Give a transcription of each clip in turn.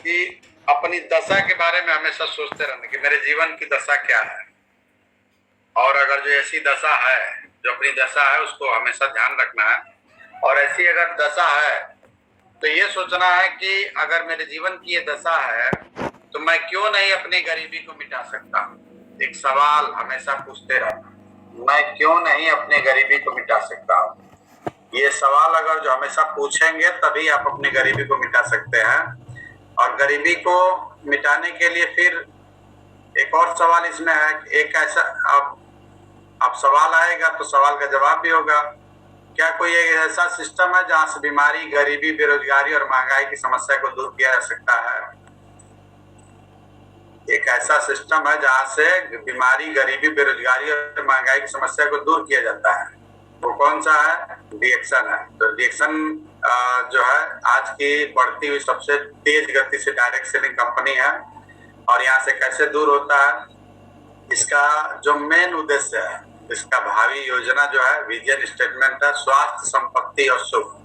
कि अपनी दशा के बारे में हमेशा सोचते रहना कि मेरे जीवन की दशा क्या है, और अगर जो ऐसी दशा है, जो अपनी दशा है उसको हमेशा ध्यान रखना है। और ऐसी अगर दशा है तो ये सोचना है कि अगर मेरे जीवन की ये दशा है तो मैं क्यों नहीं अपनी गरीबी को मिटा सकता। एक सवाल हमेशा पूछते रहना, मैं क्यों नहीं अपनी गरीबी को मिटा सकता हूँ। ये सवाल अगर जो हमेशा पूछेंगे तभी आप अपनी गरीबी को मिटा सकते हैं। और गरीबी को मिटाने के लिए फिर एक और सवाल इसमें है, एक ऐसा अब सवाल आएगा तो सवाल का जवाब भी होगा, क्या कोई एक ऐसा सिस्टम है जहां से बीमारी, गरीबी, बेरोजगारी और महंगाई की समस्या को दूर किया जा सकता है। एक ऐसा सिस्टम है जहां से बीमारी, गरीबी, बेरोजगारी और महंगाई की समस्या को दूर किया जाता है। वो कौन सा है? डीएक्शन है। तो डीएक्शन जो है आज की बढ़ती हुई सबसे तेज गति से डायरेक्ट सेलिंग कंपनी है। और यहाँ से कैसे दूर होता है, इसका जो मेन उद्देश्य है, इसका भावी योजना जो है, विजन स्टेटमेंट है, स्वास्थ्य, संपत्ति और सुख।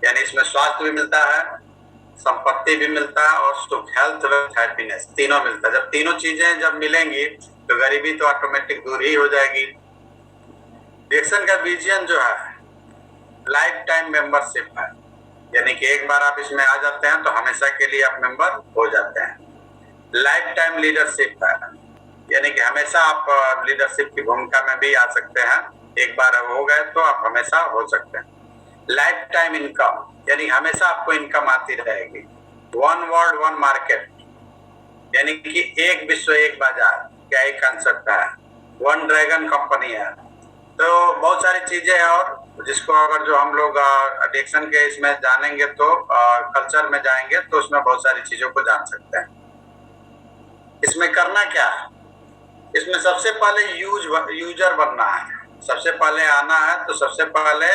यानी इसमें स्वास्थ्य भी मिलता है, संपत्ति भी मिलता है और सुख, हेल्थ, वेल्थ, हैप्पीनेस, तीनों मिलता है। जब तीनों चीजें जब मिलेंगी तो गरीबी तो ऑटोमेटिक दूर ही हो जाएगी। डीएक्शन का विजन जो है लाइफ टाइम मेंबरशिप है, यानी कि एक बार आप इसमें आ जाते हैं तो हमेशा के लिए आप मेंबर हो जाते हैं। लाइफ टाइम लीडरशिप है, यानी कि हमेशा आप लीडरशिप की भूमिका में भी आ सकते हैं, एक बार हो गए तो आप हमेशा हो सकते हैं। लाइफ टाइम इनकम, यानी हमेशा आपको इनकम आती रहेगी। वन वर्ल्ड वन मार्केट, यानी कि एक विश्व एक बाजार, क्या एक कंसेप्ट है। वन ड्रैगन कंपनी है। तो बहुत सारी चीजें हैं, और जिसको अगर जो हम लोग एडिक्शन के इसमें जानेंगे तो कल्चर में जाएंगे तो उसमें बहुत सारी चीजों को जान सकते हैं। इसमें करना क्या है, इसमें सबसे पहले यूजर बनना है। सबसे पहले आना है तो सबसे पहले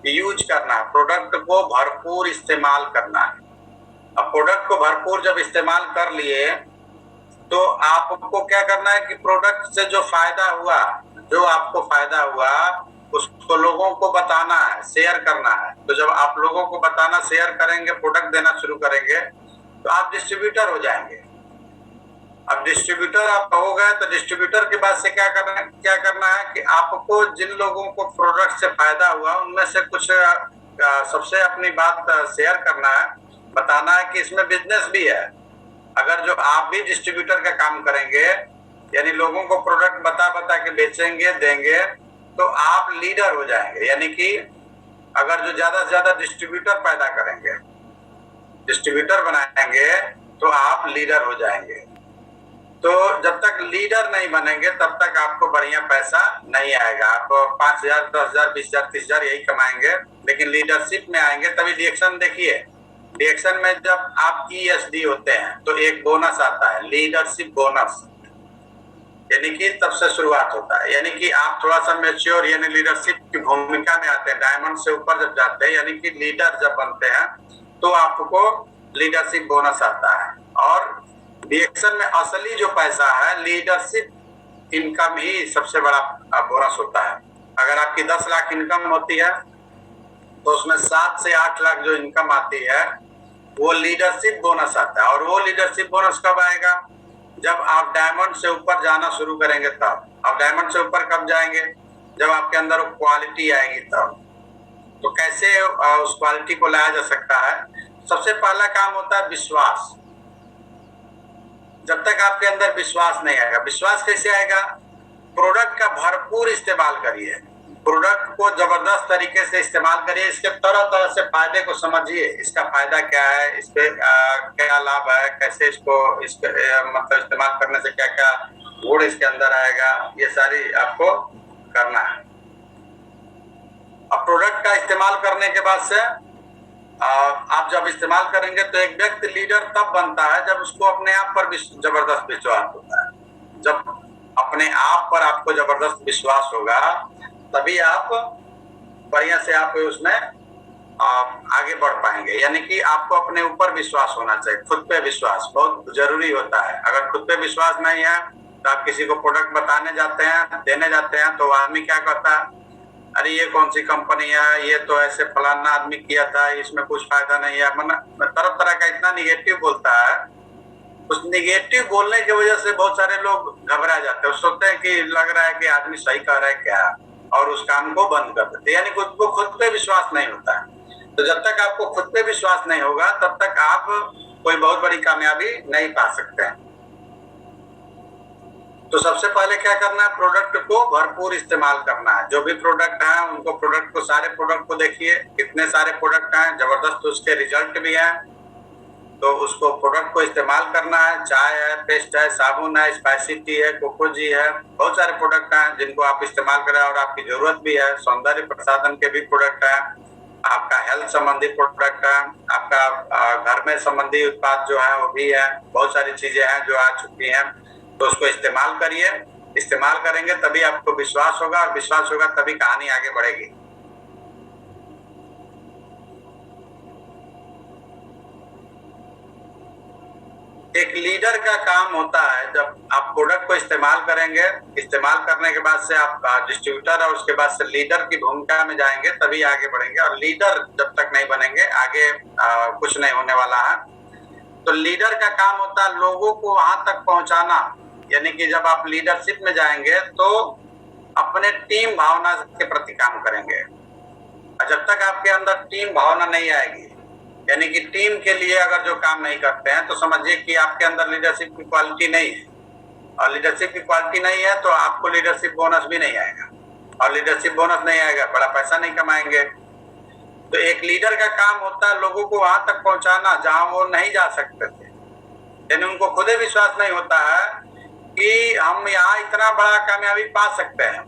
यूज करना है, प्रोडक्ट को भरपूर इस्तेमाल करना है। अब प्रोडक्ट को भरपूर जब इस्तेमाल कर लिए तो आपको क्या करना है कि प्रोडक्ट से जो फायदा हुआ, जो आपको फायदा हुआ उसको लोगों को बताना है, शेयर करना है। तो जब आप लोगों को बताना, शेयर करेंगे, प्रोडक्ट देना शुरू करेंगे तो आप डिस्ट्रीब्यूटर हो जाएंगे। अब डिस्ट्रीब्यूटर आप हो गए तो डिस्ट्रीब्यूटर के बाद से क्या करना है कि आपको जिन लोगों को प्रोडक्ट से फायदा हुआ उनमें से कुछ सबसे अपनी बात शेयर करना है, बताना है कि इसमें बिजनेस भी है। अगर जो आप भी डिस्ट्रीब्यूटर का काम करेंगे, यानी लोगों को प्रोडक्ट बता के बेचेंगे, देंगे, तो आप लीडर हो जाएंगे। यानी कि अगर जो ज्यादा से ज्यादा डिस्ट्रीब्यूटर पैदा करेंगे, डिस्ट्रीब्यूटर बनाएंगे तो आप लीडर हो जाएंगे। तो जब तक लीडर नहीं बनेंगे तब तक आपको बढ़िया पैसा नहीं आएगा। आप 5,000, 10,000, 20,000, 30,000 यही कमाएंगे, लेकिन लीडरशिप में आएंगे तभी। डीएक्शन देखिए, डीएक्शन में जब आप ESD होते हैं तो एक बोनस आता है, लीडरशिप बोनस, यानी कि तब से शुरुआत होता है। यानी कि आप थोड़ा सा मैच्योर, यानी लीडरशिप की भूमिका में आते हैं, डायमंड से ऊपर जब जाते हैं, यानी कि लीडर जब बनते हैं तो आपको लीडरशिप बोनस आता है। और डीएक्शन में असली जो पैसा है, लीडरशिप इनकम ही सबसे बड़ा बोनस होता है। अगर आपकी 10 लाख इनकम होती है तो उसमें 7 से 8 लाख जो इनकम आती है वो लीडरशिप बोनस आता है। और वो लीडरशिप बोनस कब आएगा? जब आप डायमंड से ऊपर जाना शुरू करेंगे तब। आप डायमंड से ऊपर कब जाएंगे? जब आपके अंदर क्वालिटी आएगी तब। तो कैसे उस क्वालिटी को लाया जा सकता है? सबसे पहला काम होता है विश्वास। जब तक आपके अंदर विश्वास नहीं आएगा, विश्वास कैसे आएगा? प्रोडक्ट का भरपूर इस्तेमाल करिए, प्रोडक्ट को जबरदस्त तरीके से इस्तेमाल करिए, इसके तरह तरह से फायदे को समझिए, इसका फायदा क्या है, इस पे क्या लाभ है, कैसे इसको मतलब इस्तेमाल करने से क्या क्या गुण इसके अंदर आएगा, ये सारी आपको करना है। अब प्रोडक्ट का इस्तेमाल करने के बाद से आप जब इस्तेमाल करेंगे तो एक व्यक्ति लीडर तब बनता है जब उसको अपने आप पर जबरदस्त विश्वास होता है। जब अपने आप पर आपको जबरदस्त विश्वास होगा तभी आप बढ़िया से आप उसमें आगे बढ़ पाएंगे। यानी कि आपको अपने ऊपर विश्वास होना चाहिए, खुद पे विश्वास बहुत जरूरी होता है। अगर खुद पे विश्वास नहीं है तो आप किसी को प्रोडक्ट बताने जाते हैं, देने जाते हैं, तो आदमी क्या करता है, अरे ये कौन सी कंपनी है, ये तो ऐसे फलाना आदमी किया था, इसमें कुछ फायदा नहीं है, तरह तरह का इतना निगेटिव बोलता है, उस निगेटिव बोलने की वजह से बहुत सारे लोग घबरा जाते हैं, सोचते हैं कि लग रहा है कि आदमी सही कह रहा है क्या, और उस काम को बंद कर देते, यानी उनको खुद पे विश्वास नहीं होता है। तो जब तक आपको खुद पे विश्वास नहीं होगा तब तक आप कोई बहुत बड़ी कामयाबी नहीं पा सकते हैं। तो सबसे पहले क्या करना है, प्रोडक्ट को भरपूर इस्तेमाल करना है। जो भी प्रोडक्ट है उनको, प्रोडक्ट को, सारे प्रोडक्ट को देखिए, कितने सारे प्रोडक्ट हैं, जबरदस्त उसके रिजल्ट भी हैं, तो उसको प्रोडक्ट को इस्तेमाल करना है। चाय है, पेस्ट है, साबुन है, स्पाइसी टी है, कोकोजी है, बहुत सारे प्रोडक्ट हैं जिनको आप इस्तेमाल करें और आपकी जरूरत भी है। सौंदर्य प्रसाधन के भी प्रोडक्ट है, आपका हेल्थ संबंधी प्रोडक्ट है, आपका घर में संबंधी उत्पाद जो है वो भी है, बहुत सारी चीजें हैं जो आ चुकी हैं। तो उसको इस्तेमाल करिए, इस्तेमाल करेंगे तभी आपको विश्वास होगा, और विश्वास होगा तभी कहानी आगे बढ़ेगी। एक लीडर का काम होता है, जब आप प्रोडक्ट को इस्तेमाल करेंगे, इस्तेमाल करने के बाद से आप डिस्ट्रीब्यूटर और उसके बाद से लीडर की भूमिका में जाएंगे तभी आगे बढ़ेंगे। और लीडर जब तक नहीं बनेंगे आगे कुछ नहीं होने वाला है। तो लीडर का काम होता है लोगों को वहां तक पहुंचाना, यानी कि जब आप लीडरशिप में जाएंगे तो अपने टीम भावना के प्रति काम करेंगे। और जब तक आपके अंदर टीम भावना नहीं आएगी, यानी कि टीम के लिए अगर जो काम नहीं करते हैं, तो समझिए कि आपके अंदर लीडरशिप की क्वालिटी नहीं है। और लीडरशिप की क्वालिटी नहीं है तो आपको लीडरशिप बोनस भी नहीं आएगा, और लीडरशिप बोनस नहीं आएगा, बड़ा पैसा नहीं कमाएंगे। तो एक लीडर का काम होता है लोगों को वहां तक पहुंचाना जहां वो नहीं जा सकते थे, यानी उनको खुद ही विश्वास नहीं होता है कि हम यहाँ इतना बड़ा कामयाबी पा सकते हैं।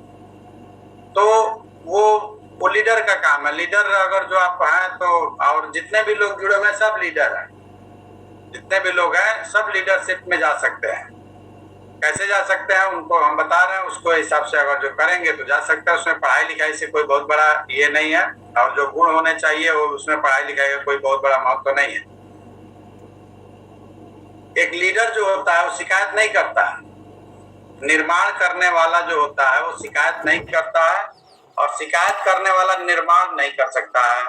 तो वो लीडर का काम है। लीडर अगर जो आप हैं तो, और जितने भी लोग जुड़े हुए हैं सब लीडर हैं, जितने भी लोग हैं सब लीडरशिप में जा सकते हैं। कैसे जा सकते हैं उनको हम बता रहे हैं, उसको हिसाब से अगर जो करेंगे तो जा सकते हैं। उसमें पढ़ाई लिखाई से कोई बहुत बड़ा ये नहीं है, और जो गुण होने चाहिए वो, उसमें पढ़ाई लिखाई का कोई बहुत बड़ा महत्व तो नहीं है। एक लीडर जो होता है वो शिकायत नहीं करता है, निर्माण करने वाला जो होता है वो शिकायत नहीं करता है, और शिकायत करने वाला निर्माण नहीं कर सकता है।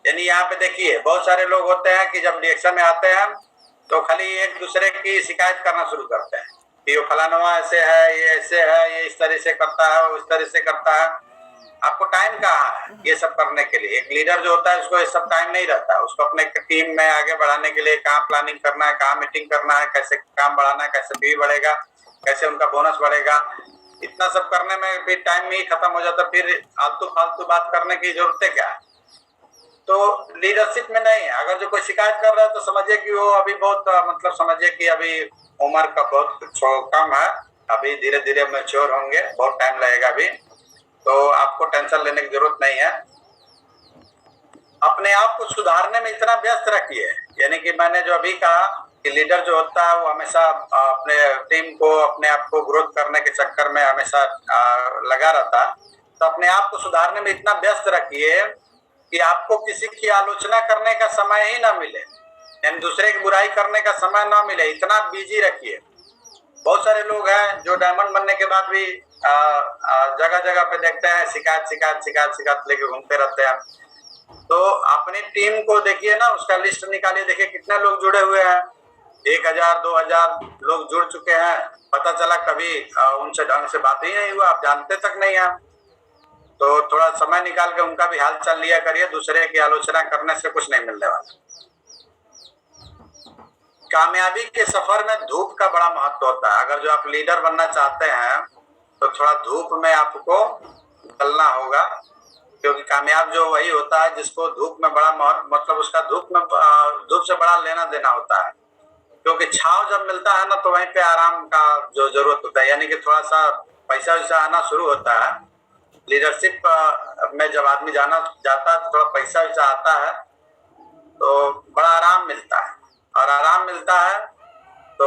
यानी यहाँ पे देखिए बहुत सारे लोग होते हैं कि जब रिएक्शन में आते हैं तो खाली एक दूसरे की शिकायत करना शुरू करते हैं कि वो फलाना ऐसे है, ये ऐसे है, ये इस तरह से करता है, वो इस तरह से करता है। आपको टाइम कहाँ है ये सब करने के लिए? एक लीडर जो होता है उसको ये सब टाइम नहीं रहता, उसको अपने टीम में आगे बढ़ाने के लिए कहाँ प्लानिंग करना है, कहाँ मीटिंग करना है, कैसे काम बढ़ाना है, कैसे पी बढ़ेगा, कैसे उनका बोनस बढ़ेगा, इतना सब करने में भी टाइम ही खत्म हो जाता। फिर आलतू फालतू बात करने की जरूरत क्या है? तो लीडरशिप में नहीं है। अगर जो कोई शिकायत कर रहा है तो समझिए कि वो अभी बहुत मतलब समझिए कि अभी उम्र का बहुत कम है, अभी धीरे धीरे मैच्योर होंगे, बहुत टाइम लगेगा अभी, तो आपको टेंशन लेने की जरूरत नहीं है। अपने आप को सुधारने में इतना व्यस्त रखिए, यानी कि मैंने जो अभी कहा कि लीडर जो होता है वो हमेशा अपने टीम को, अपने आप को ग्रोथ करने के चक्कर में हमेशा लगा रहता है। तो अपने आप को सुधारने में इतना व्यस्त रखिए कि आपको किसी की आलोचना करने का समय ही ना मिले, यानी दूसरे की बुराई करने का समय ना मिले, इतना बिजी रखिए। बहुत सारे लोग हैं जो डायमंड बनने के बाद भी जगह जगह पे देखते हैं शिकायत शिकायत शिकायत शिकायत लेके घूमते रहते हैं। तो अपनी टीम को देखिए ना, उसका लिस्ट निकालिए, देखिए कितने लोग जुड़े हुए हैं, 1000 2000 लोग जुड़ चुके हैं। पता चला कभी उनसे ढंग से बात ही नहीं हुआ, आप जानते तक नहीं हैं। तो थोड़ा समय निकाल के उनका भी हाल चाल लिया करिए, दूसरे की आलोचना करने से कुछ नहीं मिलने वाला। कामयाबी के सफर में धूप का बड़ा महत्व होता है। अगर जो आप लीडर बनना चाहते हैं तो थोड़ा धूप में आपको निकलना होगा, क्योंकि कामयाब जो वही होता है जिसको धूप में बड़ा मतलब उसका धूप से बड़ा लेना देना होता है। क्योंकि छाव जब मिलता है ना तो वहीं पे आराम का जो जरूरत होता है, यानी कि थोड़ा सा पैसा वैसा आना शुरू होता है। लीडरशिप में जब आदमी जाता है तो थोड़ा पैसा वैसा आता है तो बड़ा आराम मिलता है, और आराम मिलता है तो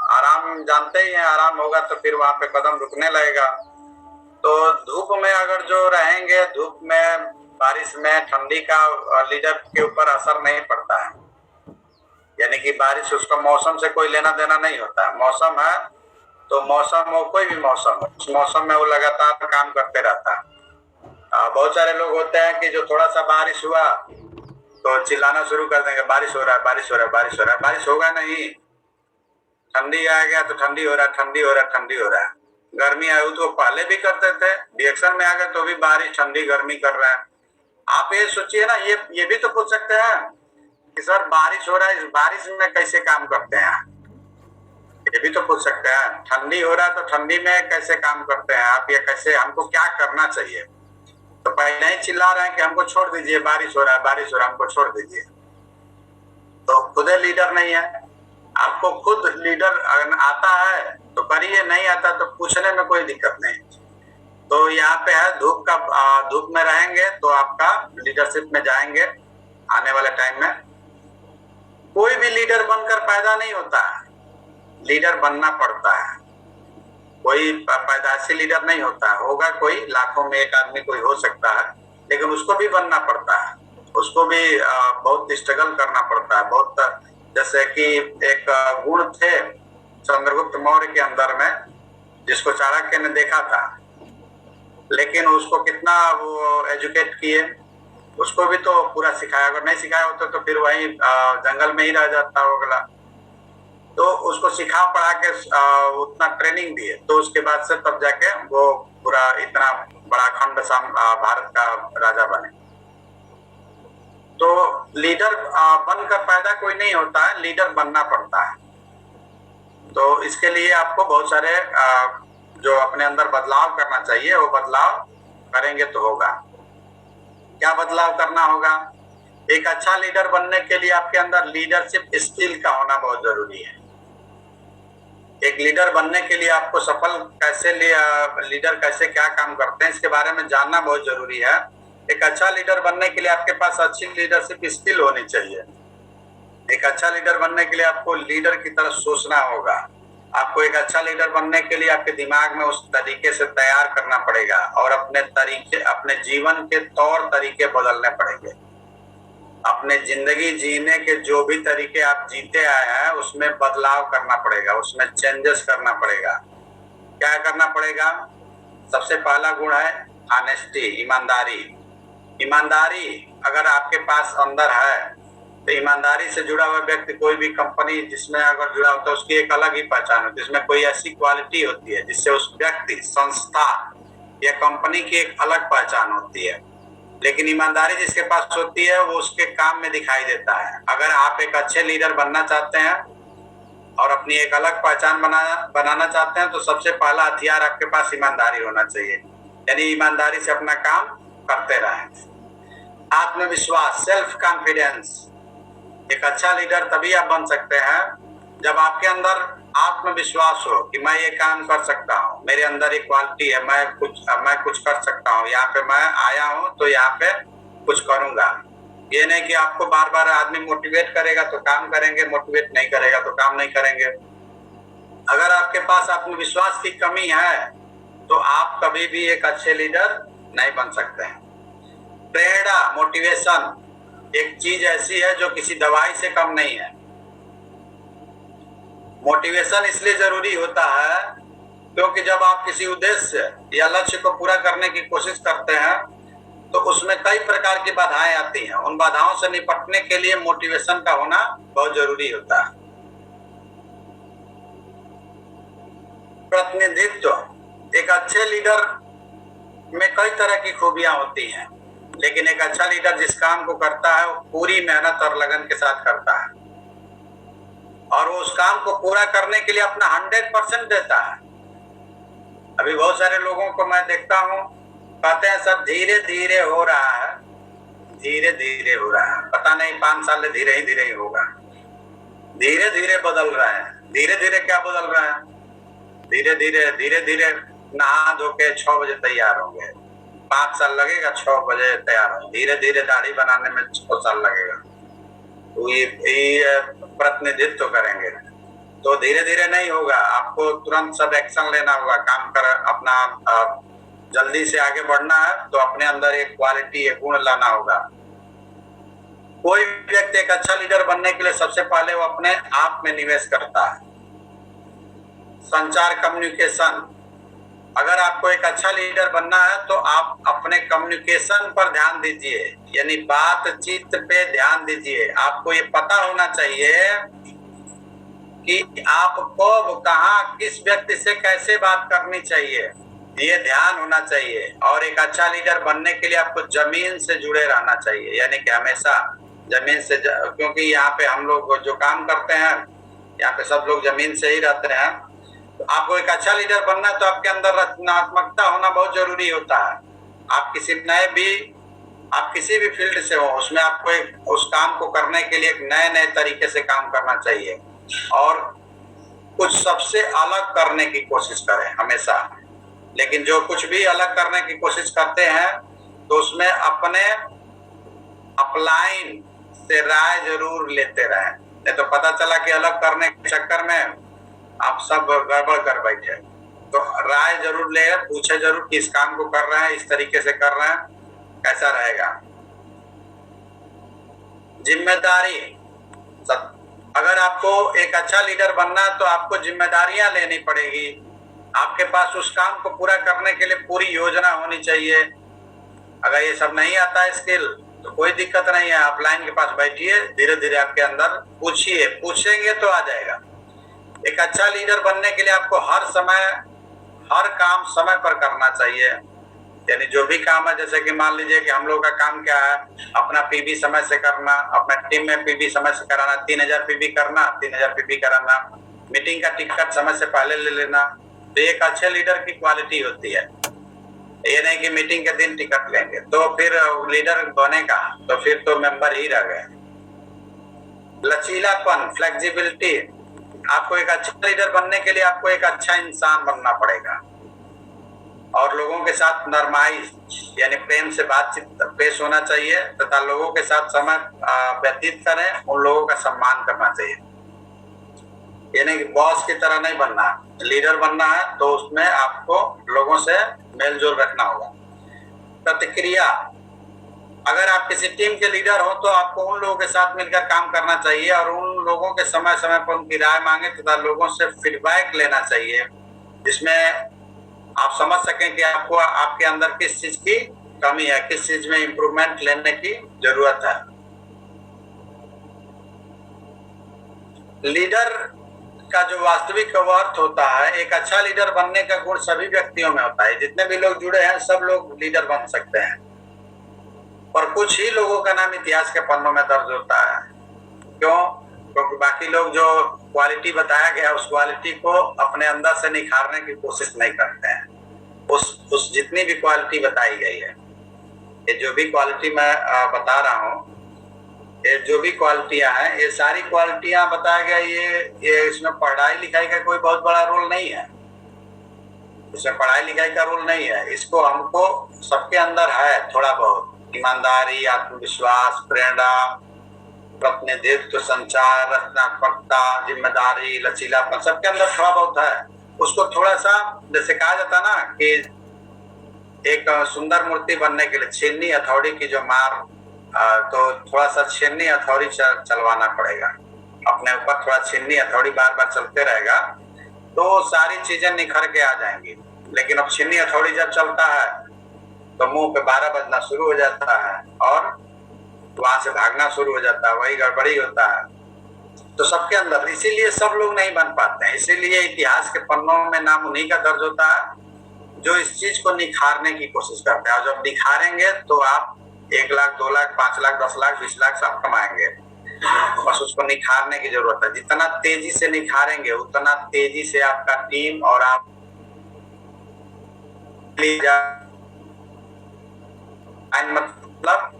आराम जानते ही हैं, आराम होगा तो फिर वहां पे कदम रुकने लगेगा। तो धूप में अगर जो रहेंगे, धूप में, बारिश में, ठंडी का लीडर के ऊपर असर नहीं पड़ता है, यानी कि बारिश उसका मौसम से कोई लेना देना नहीं होता है। मौसम है तो मौसम हो, कोई भी मौसम हो, उस मौसम में वो लगातार काम करते रहता है। बहुत सारे लोग होते हैं कि जो थोड़ा सा बारिश हुआ तो चिल्लाना शुरू कर देंगे, बारिश हो रहा है, बारिश हो रहा है, बारिश हो रहा है। बारिश होगा नहीं। ठंडी आ गया तो ठंडी हो रहा है, ठंडी हो रहा है, ठंडी हो रहा है। गर्मी आई तो पहले भी करते थे, रिएक्शन में आ गए तो भी बारिश ठंडी गर्मी कर रहा है। आप ये सोचिए ना, ये भी तो पूछ सकते हैं कि सर बारिश हो रहा है, इस बारिश में कैसे काम करते हैं? ये भी तो पूछ सकते हैं। ठंडी हो रहा है तो ठंडी में कैसे काम करते हैं आप? ये कैसे, हमको क्या करना चाहिए? तो पहले ही चिल्ला रहे हैं कि हमको छोड़ दीजिए, बारिश हो रहा है, बारिश हो रहा है, हमको छोड़ दीजिए। तो खुद लीडर नहीं है। आपको खुद लीडर आता है तो करिए, नहीं आता तो पूछने में कोई दिक्कत नहीं। तो यहाँ पे है धूप में रहेंगे तो आपका लीडरशिप में जाएंगे। आने वाले टाइम में कोई भी लीडर बनकर पैदा नहीं होता है, लीडर बनना पड़ता है। कोई पैदाइशी लीडर नहीं होता है, होगा कोई, लाखों में एक आदमी कोई हो सकता है, लेकिन उसको भी बनना पड़ता है। उसको भी बहुत स्ट्रगल करना पड़ता है। बहुत, जैसे कि एक गुण थे चंद्रगुप्त मौर्य के अंदर में, जिसको चाणक्य ने देखा था, लेकिन उसको कितना वो एजुकेट किए, उसको भी तो पूरा सिखाया। अगर नहीं सिखाया होता तो फिर वही जंगल में ही रह जाता होगा। तो उसको सिखा पढ़ा के उतना ट्रेनिंग दिए, तो उसके बाद से तब जाके वो पूरा इतना बड़ा खंड भारत का राजा बने। तो लीडर बनकर पैदा कोई नहीं होता है, लीडर बनना पड़ता है। तो इसके लिए आपको बहुत सारे जो अपने अंदर बदलाव करना चाहिए, वो बदलाव करेंगे तो होगा। क्या बदलाव करना होगा? एक अच्छा लीडर बनने के लिए आपके अंदर लीडरशिप स्किल का होना बहुत जरूरी है। एक लीडर बनने के लिए आपको सफल कैसे लीडर कैसे क्या काम करते हैं, इसके बारे में जानना बहुत जरूरी है। एक अच्छा लीडर बनने के लिए आपके पास अच्छी लीडरशिप स्किल होनी चाहिए। एक अच्छा लीडर बनने के लिए आपको लीडर की तरह सोचना होगा। आपको एक अच्छा लीडर बनने के लिए आपके दिमाग में उस तरीके से तैयार करना पड़ेगा, और अपने जीवन के तौर तरीके बदलने पड़ेंगे। अपने जिंदगी जीने के जो भी तरीके आप जीते आए हैं उसमें बदलाव करना पड़ेगा, उसमें चेंजेस करना पड़ेगा। क्या करना पड़ेगा? सबसे पहला गुण है ऑनेस्टी, ईमानदारी। ईमानदारी अगर आपके पास अंदर है तो ईमानदारी से जुड़ा हुआ व्यक्ति कोई भी कंपनी जिसमें अगर जुड़ा होता है उसकी एक अलग ही पहचान होती है। इसमें कोई ऐसी क्वालिटी होती है जिससे उस व्यक्ति, संस्था या कंपनी की एक अलग पहचान होती है। लेकिन ईमानदारी जिसके पास होती है वो उसके काम में दिखाई देता है। अगर आप एक अच्छे लीडर बनना चाहते हैं और अपनी एक अलग पहचान बनाना चाहते हैं तो सबसे पहला हथियार आपके पास ईमानदारी होना चाहिए। यानी ईमानदारी से अपना काम करते रहें। आत्मविश्वास, सेल्फ कॉन्फिडेंस। एक अच्छा लीडर तभी आप बन सकते हैं जब आपके अंदर आत्मविश्वास हो कि मैं ये काम कर सकता हूँ, मेरे अंदर एक क्वालिटी है, मैं कुछ कर सकता हूँ, यहाँ पे मैं आया हूँ तो यहाँ पे कुछ करूंगा। ये नहीं कि आपको बार बार आदमी मोटिवेट करेगा तो काम करेंगे, मोटिवेट नहीं करेगा तो काम नहीं करेंगे। अगर आपके पास आत्मविश्वास की कमी है तो आप कभी भी एक अच्छे लीडर नहीं बन सकते हैं। प्रेरणा, मोटिवेशन एक चीज ऐसी है जो किसी दवाई से कम नहीं है। मोटिवेशन इसलिए जरूरी होता है क्योंकि जब आप किसी उद्देश्य या लक्ष्य को पूरा करने की कोशिश करते हैं तो उसमें कई प्रकार की बाधाएं आती हैं। उन बाधाओं से निपटने के लिए मोटिवेशन का होना बहुत जरूरी होता है। प्रतिनिधित्व, एक अच्छे लीडर में कई तरह की खूबियां होती हैं, लेकिन एक अच्छा लीडर जिस काम को करता है वो पूरी मेहनत और लगन के साथ करता है, और वो उस काम को पूरा करने के लिए अपना 100% देता है। अभी बहुत सारे लोगों को मैं देखता हूँ, कहते हैं सब धीरे धीरे हो रहा है, धीरे धीरे हो रहा है, पता नहीं 5 साल धीरे ही होगा। धीरे धीरे बदल रहा है। धीरे धीरे क्या बदल रहा है? धीरे धीरे नहा धो के 6 बजे तैयार होंगे, 5 साल लगेगा 6 बजे तैयार हो। धीरे धीरे दाढ़ी बनाने में 6 साल लगेगा। तो ये प्रतिनिधित्व करेंगे तो धीरे धीरे नहीं होगा। आपको तुरंत सब एक्शन लेना होगा, काम कर अपना जल्दी से आगे बढ़ना है तो अपने अंदर एक क्वालिटी, एक गुण लाना होगा। कोई व्यक्ति एक अच्छा लीडर बनने के लिए सबसे पहले वो अपने आप में निवेश करता है। संचार, कम्युनिकेशन, अगर आपको एक अच्छा लीडर बनना है तो आप अपने कम्युनिकेशन पर ध्यान दीजिए, यानी बातचीत पे ध्यान दीजिए। आपको ये पता होना चाहिए कि आपको कहाँ किस व्यक्ति से कैसे बात करनी चाहिए, ये ध्यान होना चाहिए। और एक अच्छा लीडर बनने के लिए आपको जमीन से जुड़े रहना चाहिए, यानी कि हमेशा जमीन से क्योंकि यहाँ पे हम लोग जो काम करते हैं यहाँ पे सब लोग जमीन से ही रहते हैं। तो आपको एक अच्छा लीडर बनना है तो आपके अंदर रचनात्मकता होना बहुत जरूरी होता है। आप किसी भी फील्ड से हो, उसमें आपको एक उस काम को करने के लिए एक नए नए तरीके से काम करना चाहिए और कुछ सबसे अलग करने की कोशिश करें हमेशा। लेकिन जो कुछ भी अलग करने की कोशिश करते हैं तो उसमें अपने अपलाइन से राय जरूर लेते रहें, नहीं तो पता चला कि अलग करने के चक्कर में आप सब गड़बड़ कर बैठे। तो राय जरूर ले, पूछे जरूर कि इस काम को कर रहे हैं, इस तरीके से कर रहे हैं, कैसा रहेगा। जिम्मेदारी, अगर आपको एक अच्छा लीडर बनना है तो आपको जिम्मेदारियां लेनी पड़ेगी। आपके पास उस काम को पूरा करने के लिए पूरी योजना होनी चाहिए। अगर ये सब नहीं आता है स्किल तो कोई दिक्कत नहीं है, आप लाइन के पास बैठिए, धीरे धीरे आपके अंदर पूछिए, पूछेंगे तो आ जाएगा। एक अच्छा लीडर बनने के लिए आपको हर काम समय पर करना चाहिए, यानी जो भी काम है, जैसे कि मान लीजिए कि हम लोग का काम क्या है, अपना पीबी समय से करना, अपना टीम में पीबी समय से कराना, 3000 पीबी करना, 3000 पीबी कराना, मीटिंग का टिकट समय से पहले ले लेना। तो एक अच्छे लीडर की क्वालिटी होती है। ये नहीं कि मीटिंग के दिन टिकट लेंगे तो फिर लीडर बनेगा, तो फिर तो मेंबर ही रह गए। लचीलापन, फ्लेक्सिबिलिटी, आपको एक अच्छा लीडर बनने के लिए आपको एक अच्छा इंसान बनना पड़ेगा और लोगों के साथ नरमाई यानी प्रेम से बातचीत पेश होना चाहिए तथा लोगों के साथ समय व्यतीत करें, उन लोगों का सम्मान करना चाहिए। यानी कि बॉस की तरह नहीं बनना, लीडर बनना है तो उसमें आपको लोगों से मेलजोल रखना होगा। प्रतिक्रिया, अगर आप किसी टीम के लीडर हो तो आपको उन लोगों के साथ मिलकर काम करना चाहिए और उन लोगों के समय समय पर उनकी राय मांगे तथा लोगों से फीडबैक लेना चाहिए, जिसमें आप समझ सकें कि आपको आपके अंदर किस चीज की कमी है, किस चीज में इंप्रूवमेंट लेने की जरूरत है। लीडर का जो वास्तविक अर्थ होता है, एक अच्छा लीडर बनने का गुण सभी व्यक्तियों में होता है। जितने भी लोग जुड़े हैं सब लोग लीडर बन सकते हैं, और कुछ ही लोगों का नाम इतिहास के पन्नों में दर्ज होता है। क्यों? क्योंकि बाकी लोग जो क्वालिटी बताया गया उस क्वालिटी को अपने अंदर से निखारने की कोशिश नहीं करते हैं। उस जितनी भी क्वालिटी बताई गई है, ये जो भी क्वालिटी मैं बता रहा हूँ, ये जो भी क्वालिटियां हैं, ये सारी क्वालिटियां बताया गया, ये इसमें पढ़ाई लिखाई का कोई बहुत बड़ा रोल नहीं है। इसमें पढ़ाई लिखाई का रोल नहीं है, इसको हमको सबके अंदर है थोड़ा बहुत। ईमानदारी, आत्मविश्वास, प्रेरणा, प्रतिनिधित्व, संचार, रचनात्मकता, जिम्मेदारी, लचीलापन, सबके अंदर थोड़ा बहुत है। उसको थोड़ा सा, जैसे कहा जाता ना कि एक सुंदर मूर्ति बनने के लिए छीननी हथौड़ी की जो मार, तो थोड़ा सा छीननी हथौड़ी चलवाना पड़ेगा अपने ऊपर, थोड़ा छीननी हथौड़ी बार बार चलते रहेगा तो सारी चीजें निखर के आ जाएंगी। लेकिन अब छीननी हथौड़ी जब चलता है तो मुंह पे 12 बजना शुरू हो जाता है और वहां से भागना शुरू हो जाता है, वही गड़बड़ी होता है। तो सबके अंदर, इसीलिए सब लोग नहीं बन पाते हैं। इसीलिए इतिहास के पन्नों में नाम उन्हीं का दर्ज होता है जो इस चीज को निखारने की कोशिश करते हैं। और जब निखारेंगे तो आप 1 लाख, 2 लाख, 5 लाख, 10 लाख, 20 लाख सब कमाएंगे। बस उसको निखारने की जरूरत है। जितना तेजी से निखारेंगे उतना तेजी से आपका टीम और आप मतलब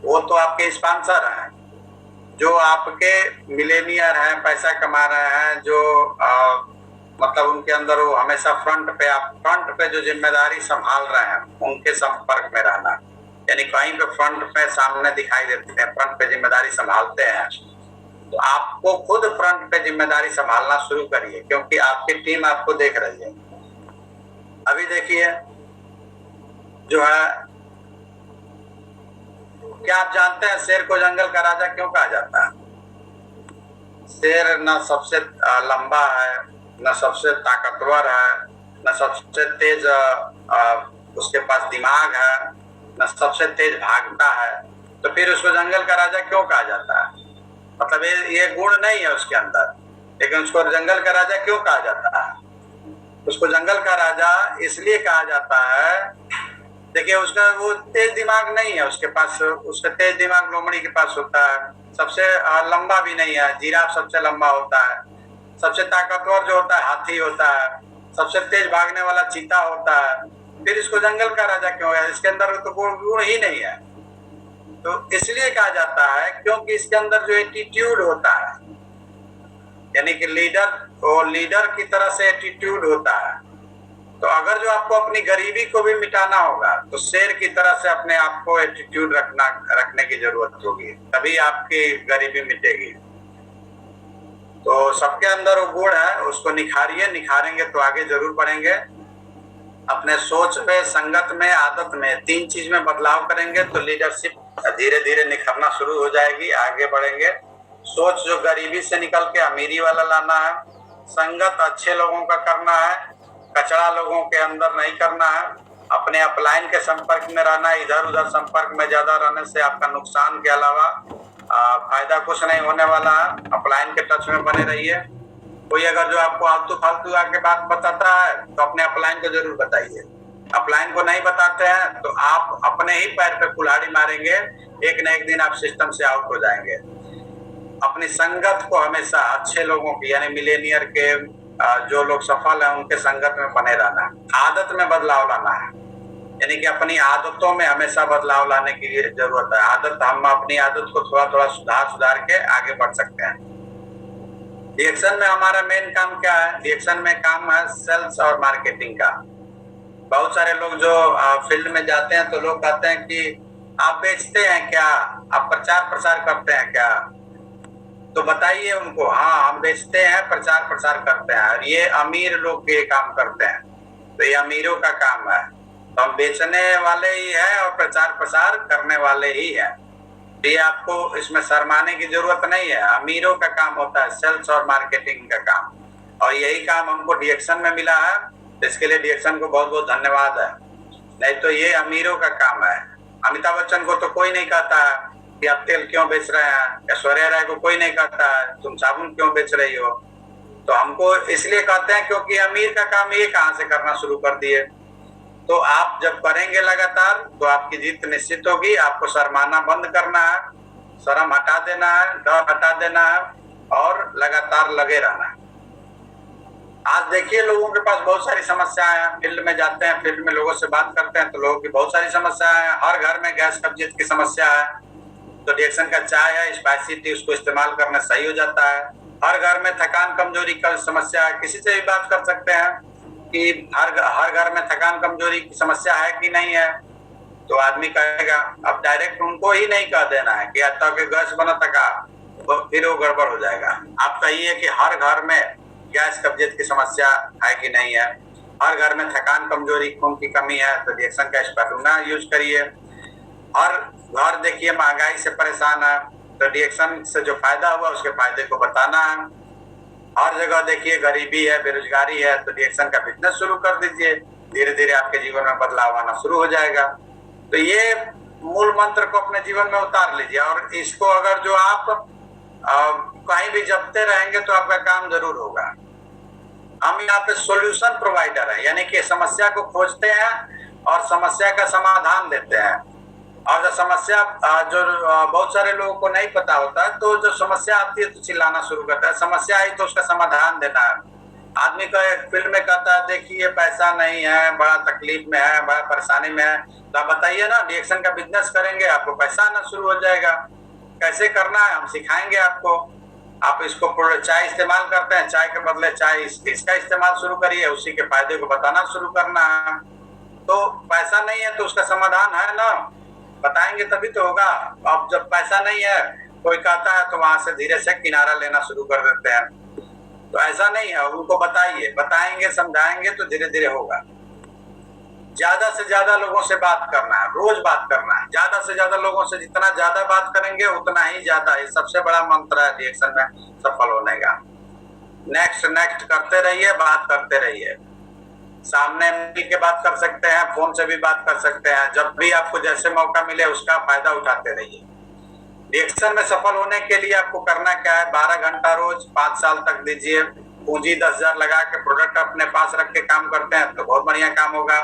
वो तो आपके स्पॉन्सर हैं, जो आपके मिलेनियर हैं, पैसा कमा रहे हैं, जो मतलब उनके अंदर वो हमेशा फ्रंट पे जो जिम्मेदारी संभाल रहे हैं उनके संपर्क में रहना, यानी कहीं पे फ्रंट पे सामने दिखाई देते हैं, फ्रंट पे जिम्मेदारी संभालते हैं, तो आपको खुद फ्रंट पे जिम्मेदारी संभालना शुरू करिए, क्योंकि आपकी टीम आपको देख रही है। अभी देखिए जो है, क्या आप जानते हैं शेर को जंगल का राजा क्यों कहा जाता है? शेर न सबसे लंबा है, न सबसे ताकतवर है, न सबसे तेज उसके पास दिमाग है, न सबसे तेज भागता है, तो फिर उसको जंगल का राजा क्यों कहा जाता है? मतलब ये गुण नहीं है उसके अंदर, लेकिन उसको जंगल का राजा क्यों कहा जाता है? उसको जंगल का राजा इसलिए कहा जाता है, देखिए उसका वो तेज दिमाग नहीं है उसके पास, उसका तेज दिमाग लोमड़ी के पास होता है, सबसे लंबा भी नहीं है, जिराफ सबसे लंबा होता है, सबसे ताकतवर जो होता है हाथी होता है, सबसे तेज भागने वाला चीता होता है, फिर इसको जंगल का राजा क्यों है? इसके अंदर तो गुण ही नहीं है। तो इसलिए कहा जाता है क्योंकि इसके अंदर जो एटीट्यूड होता है, यानी कि लीडर की तरह से एटीट्यूड होता है। तो अगर जो आपको अपनी गरीबी को भी मिटाना होगा तो शेर की तरह से अपने आप को एटीट्यूड रखने की जरूरत होगी, तभी आपकी गरीबी मिटेगी। तो सबके अंदर वो गुण है, उसको निखारिए, निखारेंगे तो आगे जरूर बढ़ेंगे। अपने सोच में, संगत में, आदत में, 3 चीज में बदलाव करेंगे तो लीडरशिप धीरे धीरे निखरना शुरू हो जाएगी, आगे बढ़ेंगे। सोच जो गरीबी से निकल के अमीरी वाला लाना है, संगत अच्छे लोगों का करना है, कचरा लोगों के अंदर नहीं करना है, अपने अपलाइन के संपर्क में रहना है, इधर उधर संपर्क में ज्यादा रहने से आपका नुकसान के अलावा फायदा कुछ नहीं होने वाला है। अपलाइन के टच में बने रहिए। कोई अगर जो आपको आलतू फालतू आके बात बताता है तो अपने अपलाइन को जरूर बताइए। अपलाइन को नहीं बताते हैं तो आप अपने ही पैर पे कुल्हाड़ी मारेंगे, एक न एक दिन आप सिस्टम से आउट हो जाएंगे। अपनी संगत को हमेशा अच्छे लोगों की, यानी मिलेनियर के जो लोग सफल हैं उनके संगत में बने रहना है। आदत में बदलाव लाना है, यानी कि अपनी आदतों में हमेशा बदलाव लाने की जरूरत है। हम अपनी आदत को थोड़ा थोड़ा सुधार के आगे बढ़ सकते हैं। डिएक्शन में हमारा मेन काम क्या है? डिएक्शन में काम है सेल्स और मार्केटिंग का। बहुत सारे लोग जो फील्ड में जाते हैं तो लोग कहते हैं कि आप बेचते हैं क्या, आप प्रचार प्रसार करते हैं क्या? तो बताइए उनको, हाँ हम बेचते हैं, प्रचार प्रसार करते हैं, और ये अमीर लोग ये काम करते हैं, तो ये अमीरों का काम है। तो हम बेचने वाले ही है और प्रचार प्रसार करने वाले ही है, तो ये आपको इसमें शर्माने की जरूरत नहीं है। अमीरों का काम होता है सेल्स और मार्केटिंग का काम, और यही काम हमको डिएक्शन में मिला है। इसके लिए डिएक्शन को बहुत बहुत धन्यवाद है, नहीं तो ये अमीरों का काम है। अमिताभ बच्चन को तो कोई नहीं कहता है कि आप तेल क्यों बेच रहे हैं, ऐश्वर्या राय को कोई नहीं कहता है तुम साबुन क्यों बेच रही हो। तो हमको इसलिए कहते हैं क्योंकि अमीर का काम ये कहाँ से करना शुरू कर दिए। तो आप जब करेंगे लगातार तो आपकी जीत निश्चित होगी। आपको शर्माना बंद करना है, शर्म हटा देना है, डर हटा देना है और लगातार लगे रहना है। आज देखिए लोगों के पास बहुत सारी समस्याएं हैं, फील्ड में जाते हैं, फील्ड में लोगों से बात करते हैं तो लोगों की बहुत सारी समस्याएं हैं। हर घर में गैस कब्जियत की समस्या है, तो डिएक्शन का चाय है, स्पाइसी टी, उसको इस्तेमाल करना सही हो जाता है। हर घर में थकान कमजोरी का समस्या है, किसी से भी बात कर सकते हैं कि हर घर में थकान कमजोरी की समस्या है कि नहीं है, तो आदमी कहेगा। अब डायरेक्ट उनको ही नहीं कह देना है कि गैस बना थका, फिर वो गड़बड़ हो जाएगा। आप कहिए कि हर घर में गैस कब्जियत की समस्या है कि नहीं है, हर घर में थकान कमजोरी खून की कमी है, तो डिएक्शन का स्पैटुला यूज करिए। हर घर देखिए महंगाई से परेशान है, तो डिएक्शन से जो फायदा हुआ उसके फायदे को बताना है। हर जगह देखिए गरीबी है, बेरोजगारी है, तो डिएक्शन का बिजनेस शुरू कर दीजिए, धीरे धीरे आपके जीवन में बदलाव आना शुरू हो जाएगा। तो ये मूल मंत्र को अपने जीवन में उतार लीजिए, और इसको अगर जो आप कहीं भी जपते रहेंगे तो आपका काम जरूर होगा। हम यहाँ पे सॉल्यूशन प्रोवाइडर है, यानी कि समस्या को खोजते हैं और समस्या का समाधान देते हैं। और जो समस्या जो बहुत सारे लोगों को नहीं पता होता है, तो जो समस्या आती है तो चिल्लाना शुरू करता है, समस्या आई तो उसका समाधान देना है। आदमी का फील्ड में कहता है देखिए पैसा नहीं है, बड़ा तकलीफ में है, बड़ा परेशानी में है, तो आप बताइए ना, डिएक्शन का बिजनेस करेंगे आपको पैसा आना शुरू हो जाएगा। कैसे करना है हम सिखाएंगे आपको। आप इसको चाय इस्तेमाल करते हैं, चाय के बदले चाय इसका इस्तेमाल शुरू करिए, उसी के फायदे को बताना शुरू करना है। तो पैसा नहीं है तो उसका समाधान है ना, बताएंगे तभी तो होगा। अब जब पैसा नहीं है कोई कहता है तो वहां से धीरे से किनारा लेना शुरू कर देते हैं, तो ऐसा नहीं है, उनको बताइए, बताएंगे समझाएंगे तो धीरे धीरे होगा। ज्यादा से ज्यादा लोगों से बात करना है, रोज बात करना है, ज्यादा से ज्यादा लोगों से, जितना ज्यादा बात करेंगे उतना ही ज्यादा। ये सबसे बड़ा मंत्र है रिएक्शन में सफल होने का। नेक्स्ट नेक्स्ट करते रहिए, बात करते रहिए। सामने मिल के बात कर सकते हैं, फोन से भी बात कर सकते हैं। जब भी आपको जैसे मौका मिले उसका फायदा उठाते रहिए। रिएक्शन में सफल होने के लिए आपको करना क्या है, 12 घंटा रोज 5 साल तक दीजिए। पूंजी 10,000 लगा के प्रोडक्ट अपने पास रख के काम करते हैं तो बहुत बढ़िया काम होगा।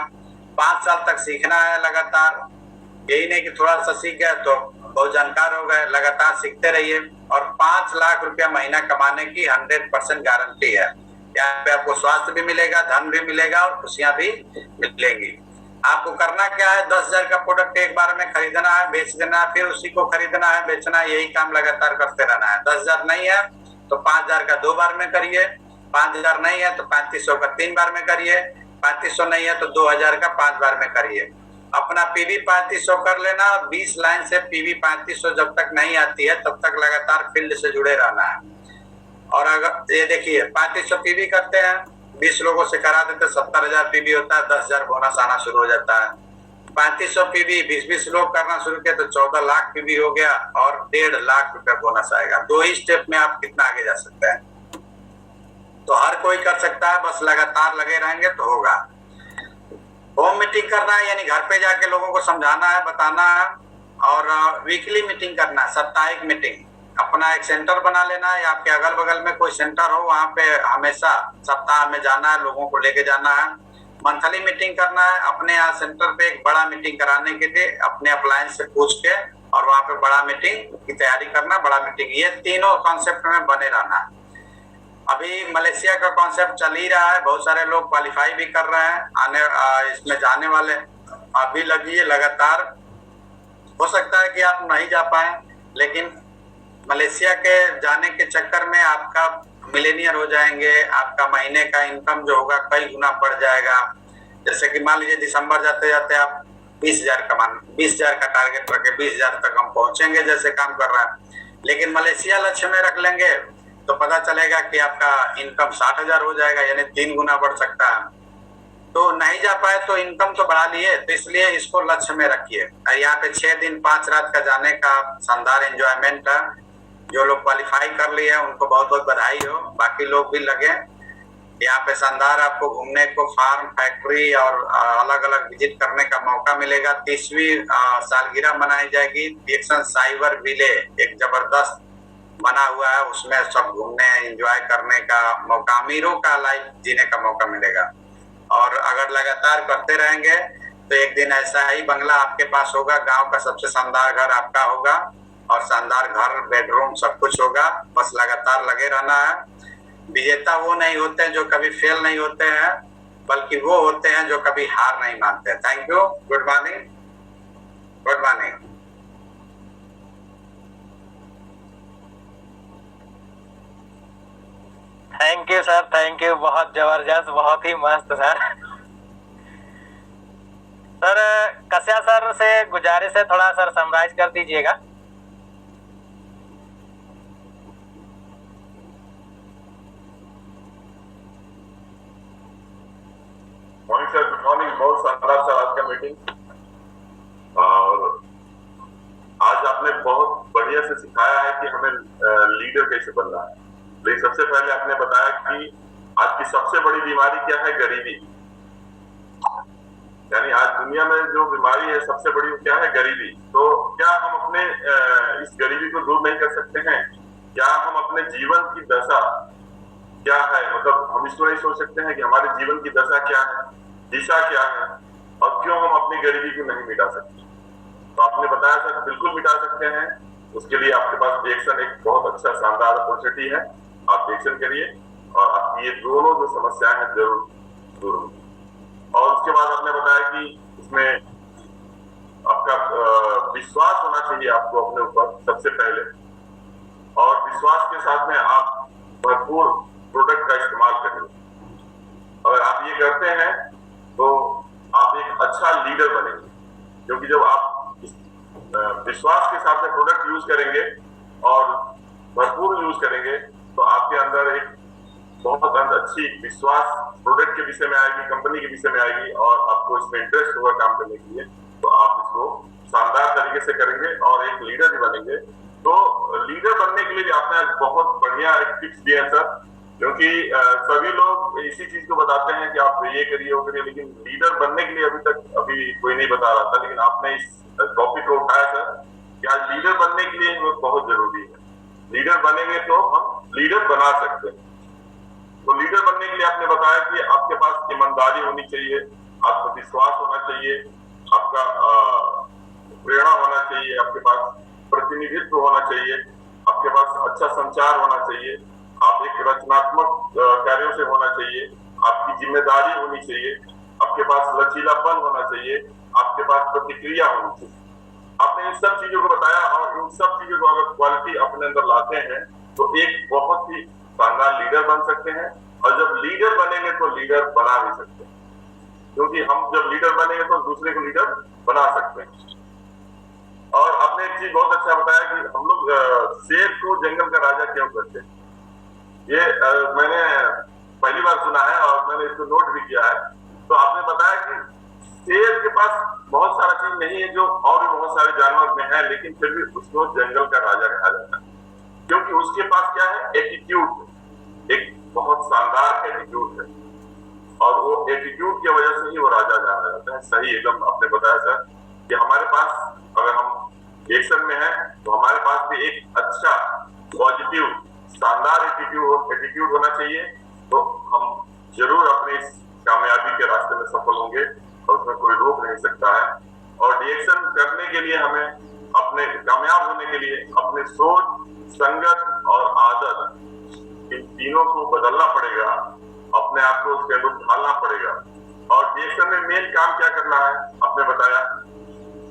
5 साल तक सीखना है लगातार। यही नहीं कि थोड़ा सा सीख गए तो बहुत जानकार हो गए, लगातार सीखते रहिए। और 5 लाख रुपया महीना कमाने की 100% गारंटी है। यहाँ पे आपको स्वास्थ्य भी मिलेगा, धन भी मिलेगा और खुशियां भी मिलेंगी। आपको करना क्या है, 10,000 का प्रोडक्ट एक बार में खरीदना है, बेच देना है, फिर उसी को खरीदना है, बेचना है, यही काम लगातार करते रहना है। 10,000 नहीं है तो 5,000 का 2 बार में करिए, 5,000 नहीं है तो 3500 का 3 बार में करिए, 3500 नहीं है तो 2,000 का 5 बार में करिए। अपना पीवी 3500 कर लेना। 20 लाइन से पीवी 3500 जब तक नहीं आती है तब तक लगातार फील्ड से जुड़े रहना है। और अगर ये देखिए 3500 पीवी करते हैं, 20 लोगों से करा देते 70,000 पीवी होता है, 10,000 बोनस आना शुरू हो जाता है। 3500 पीवी 20-20 लोग करना शुरू किया तो 14 लाख पीवी हो गया और 1.5 लाख रुपया बोनस आएगा। 2 ही स्टेप में आप कितना आगे जा सकते हैं। तो हर कोई कर सकता है, बस लगातार लगे रहेंगे तो होगा। होम मीटिंग करना है, यानी घर पे जाके लोगों को समझाना है, बताना है। और वीकली मीटिंग करना है, साप्ताहिक मीटिंग। अपना एक सेंटर बना लेना है या आपके अगल बगल में कोई सेंटर हो, वहां पे हमेशा सप्ताह में जाना है, लोगों को लेके जाना है। मंथली मीटिंग करना है। अपने यहाँ सेंटर पे एक बड़ा मीटिंग कराने के लिए अपने अप्लायंस से पूछ के और वहां पे बड़ा मीटिंग की तैयारी करना, बड़ा मीटिंग। ये तीनों कॉन्सेप्ट में बने रहना है। अभी मलेशिया का कॉन्सेप्ट चल ही रहा है, बहुत सारे लोग क्वालिफाई भी कर रहे हैं, इसमें जाने वाले। अभी लगिए लगातार। हो सकता है कि आप नहीं जा पाए, लेकिन मलेशिया के जाने के चक्कर में आपका मिलेनियर हो जाएंगे। आपका महीने का इनकम जो होगा कई गुना बढ़ जाएगा। जैसे कि मान लीजिए दिसंबर जाते जाते आप 20,000 कमाना, 20,000 का टारगेट रखे, 20,000 तक हम पहुंचेंगे जैसे काम कर रहे हैं। लेकिन मलेशिया लक्ष्य में रख लेंगे तो पता चलेगा कि आपका इनकम 60,000 हो जाएगा, यानी 3 गुना बढ़ सकता है। तो नहीं जा पाए तो इनकम तो बढ़ा लिए, तो इसलिए इसको लक्ष्य में रखिए। यहाँ पे 6 दिन 5 रात का जाने का शानदार एंजॉयमेंट है। जो लोग क्वालिफाई कर लिए हैं उनको बहुत बहुत बधाई हो। बाकी लोग भी लगे। यहाँ पे शानदार आपको घूमने को, फार्म, फैक्ट्री और अलग अलग विजिट करने का मौका मिलेगा। 30वीं सालगिरह मनाई जाएगी। रिएक्शन साइबर विलेज एक जबरदस्त बना हुआ है, उसमें सब घूमने एंजॉय करने का मौका, अमीरों का लाइफ जीने का मौका मिलेगा। और अगर लगातार करते रहेंगे तो एक दिन ऐसा ही बंगला आपके पास होगा, गांव का सबसे शानदार घर आपका होगा और शानदार घर, बेडरूम सब कुछ होगा। बस लगातार लगे रहना है। विजेता वो नहीं होते जो कभी फेल नहीं होते हैं, बल्कि वो होते हैं जो कभी हार नहीं मानते। Thank you. Good morning. Good morning. Thank you sir, thank you. बहुत जबरदस्त, बहुत ही मस्त सर। सर कस्या सर से गुजारिश है, थोड़ा सर समराइज कर दीजिएगा। Morning sir, good morning. बहुत शानदार सर आज का मीटिंग। और आज आपने बहुत बढ़िया से सिखाया है कि हमें लीडर कैसे बनना है। लेकिन सबसे पहले आपने बताया कि आज की सबसे बड़ी बीमारी क्या है, गरीबी। यानी आज दुनिया में जो बीमारी है सबसे बड़ी क्या है, गरीबी। तो क्या हम अपने इस गरीबी को दूर नहीं कर सकते हैं? क्या हम अपने जीवन की दशा क्या है, मतलब हम इसको नहीं सोच सकते हैं कि हमारे जीवन की दशा क्या है, दिशा क्या है, और क्यों हम अपनी गरीबी को नहीं मिटा सकते? तो आपने बताया सर बिल्कुल मिटा सकते हैं। उसके लिए आपके पास रिएक्शन एक बहुत अच्छा शानदार अपॉर्चुनिटी है। आप रिएक्शन करिए और आपकी ये दोनों जो समस्याएं हैं जरूर दूर होंगी। और उसके बाद आपने बताया कि इसमें आपका विश्वास होना चाहिए आपको अपने ऊपर सबसे पहले, और विश्वास के साथ में आप भरपूर प्रोडक्ट का इस्तेमाल करें। अगर आप ये करते हैं तो आप एक अच्छा लीडर बनेंगे, क्योंकि जब आप विश्वास के साथ में प्रोडक्ट यूज करेंगे और भरपूर यूज करेंगे तो आपके अंदर एक बहुत अच्छी विश्वास प्रोडक्ट के विषय में आएगी, कंपनी के विषय में आएगी और आपको इसमें इंटरेस्ट होगा काम करने के लिए, तो आप इसको शानदार तरीके से करेंगे और एक लीडर भी बनेंगे। तो लीडर बनने के लिए भी आपने बहुत बढ़िया एक टिप्स दिया सर, क्योंकि सभी लोग इसी चीज को बताते हैं कि आप ये करिए वो करिए, लेकिन लीडर बनने के लिए अभी कोई नहीं बता रहा था, लेकिन आपने इस टॉपिक को उठाया सर कि आज लीडर बनने के लिए बहुत जरूरी है। लीडर बनेंगे तो हम लीडर बना सकते हैं। तो लीडर बनने के लिए आपने बताया कि आपके पास ईमानदारी होनी चाहिए, आत्मविश्वास होना चाहिए, आपका प्रेरणा होना चाहिए, आपके पास प्रतिनिधित्व होना चाहिए, आपके पास अच्छा संचार होना चाहिए, आप एक रचनात्मक कार्यों से होना चाहिए, आपकी जिम्मेदारी होनी चाहिए, आपके पास लचीलापन होना चाहिए, आपके पास प्रतिक्रिया होनी चाहिए। आपने इन सब चीजों को बताया और इन सब चीजों को अगर क्वालिटी अपने अंदर लाते हैं तो एक बहुत ही शानदार लीडर बन सकते हैं। और जब लीडर बनेंगे तो लीडर बना भी सकते हैं, क्योंकि हम जब लीडर बनेंगे तो दूसरे को लीडर बना सकते हैं। और आपने एक चीज बहुत अच्छा बताया कि हम लोग शेर को जंगल का राजा क्यों करते हैं। ये मैंने पहली बार सुना है और मैंने इसको नोट भी किया है। तो आपने बताया कि शेर के पास बहुत सारा चीज नहीं है जो और भी बहुत सारे जानवर में है, लेकिन फिर भी उसको जंगल का राजा कहा जाता है, क्योंकि उसके पास क्या है, एटीट्यूड, एक बहुत शानदार एटीट्यूड है और वो एटीट्यूड की वजह से ही वो राजा जाना जाता है। सही एकदम आपने बताया सर कि हमारे पास अगर हम एक्शन में है तो हमारे पास भी एक अच्छा पॉजिटिव शानदार एटीट्यूड होना चाहिए, तो हम जरूर अपने इस कामयाबी के रास्ते में सफल होंगे और उसमें कोई रोक नहीं सकता है। और डिएक्शन करने के लिए हमें अपने कामयाब होने के लिए अपने सोच, संगत और आदत, इन तीनों को बदलना पड़ेगा, अपने आप को उसके अनुरूप ढालना पड़ेगा। और डिएक्शन में मेन काम क्या करना है, आपने बताया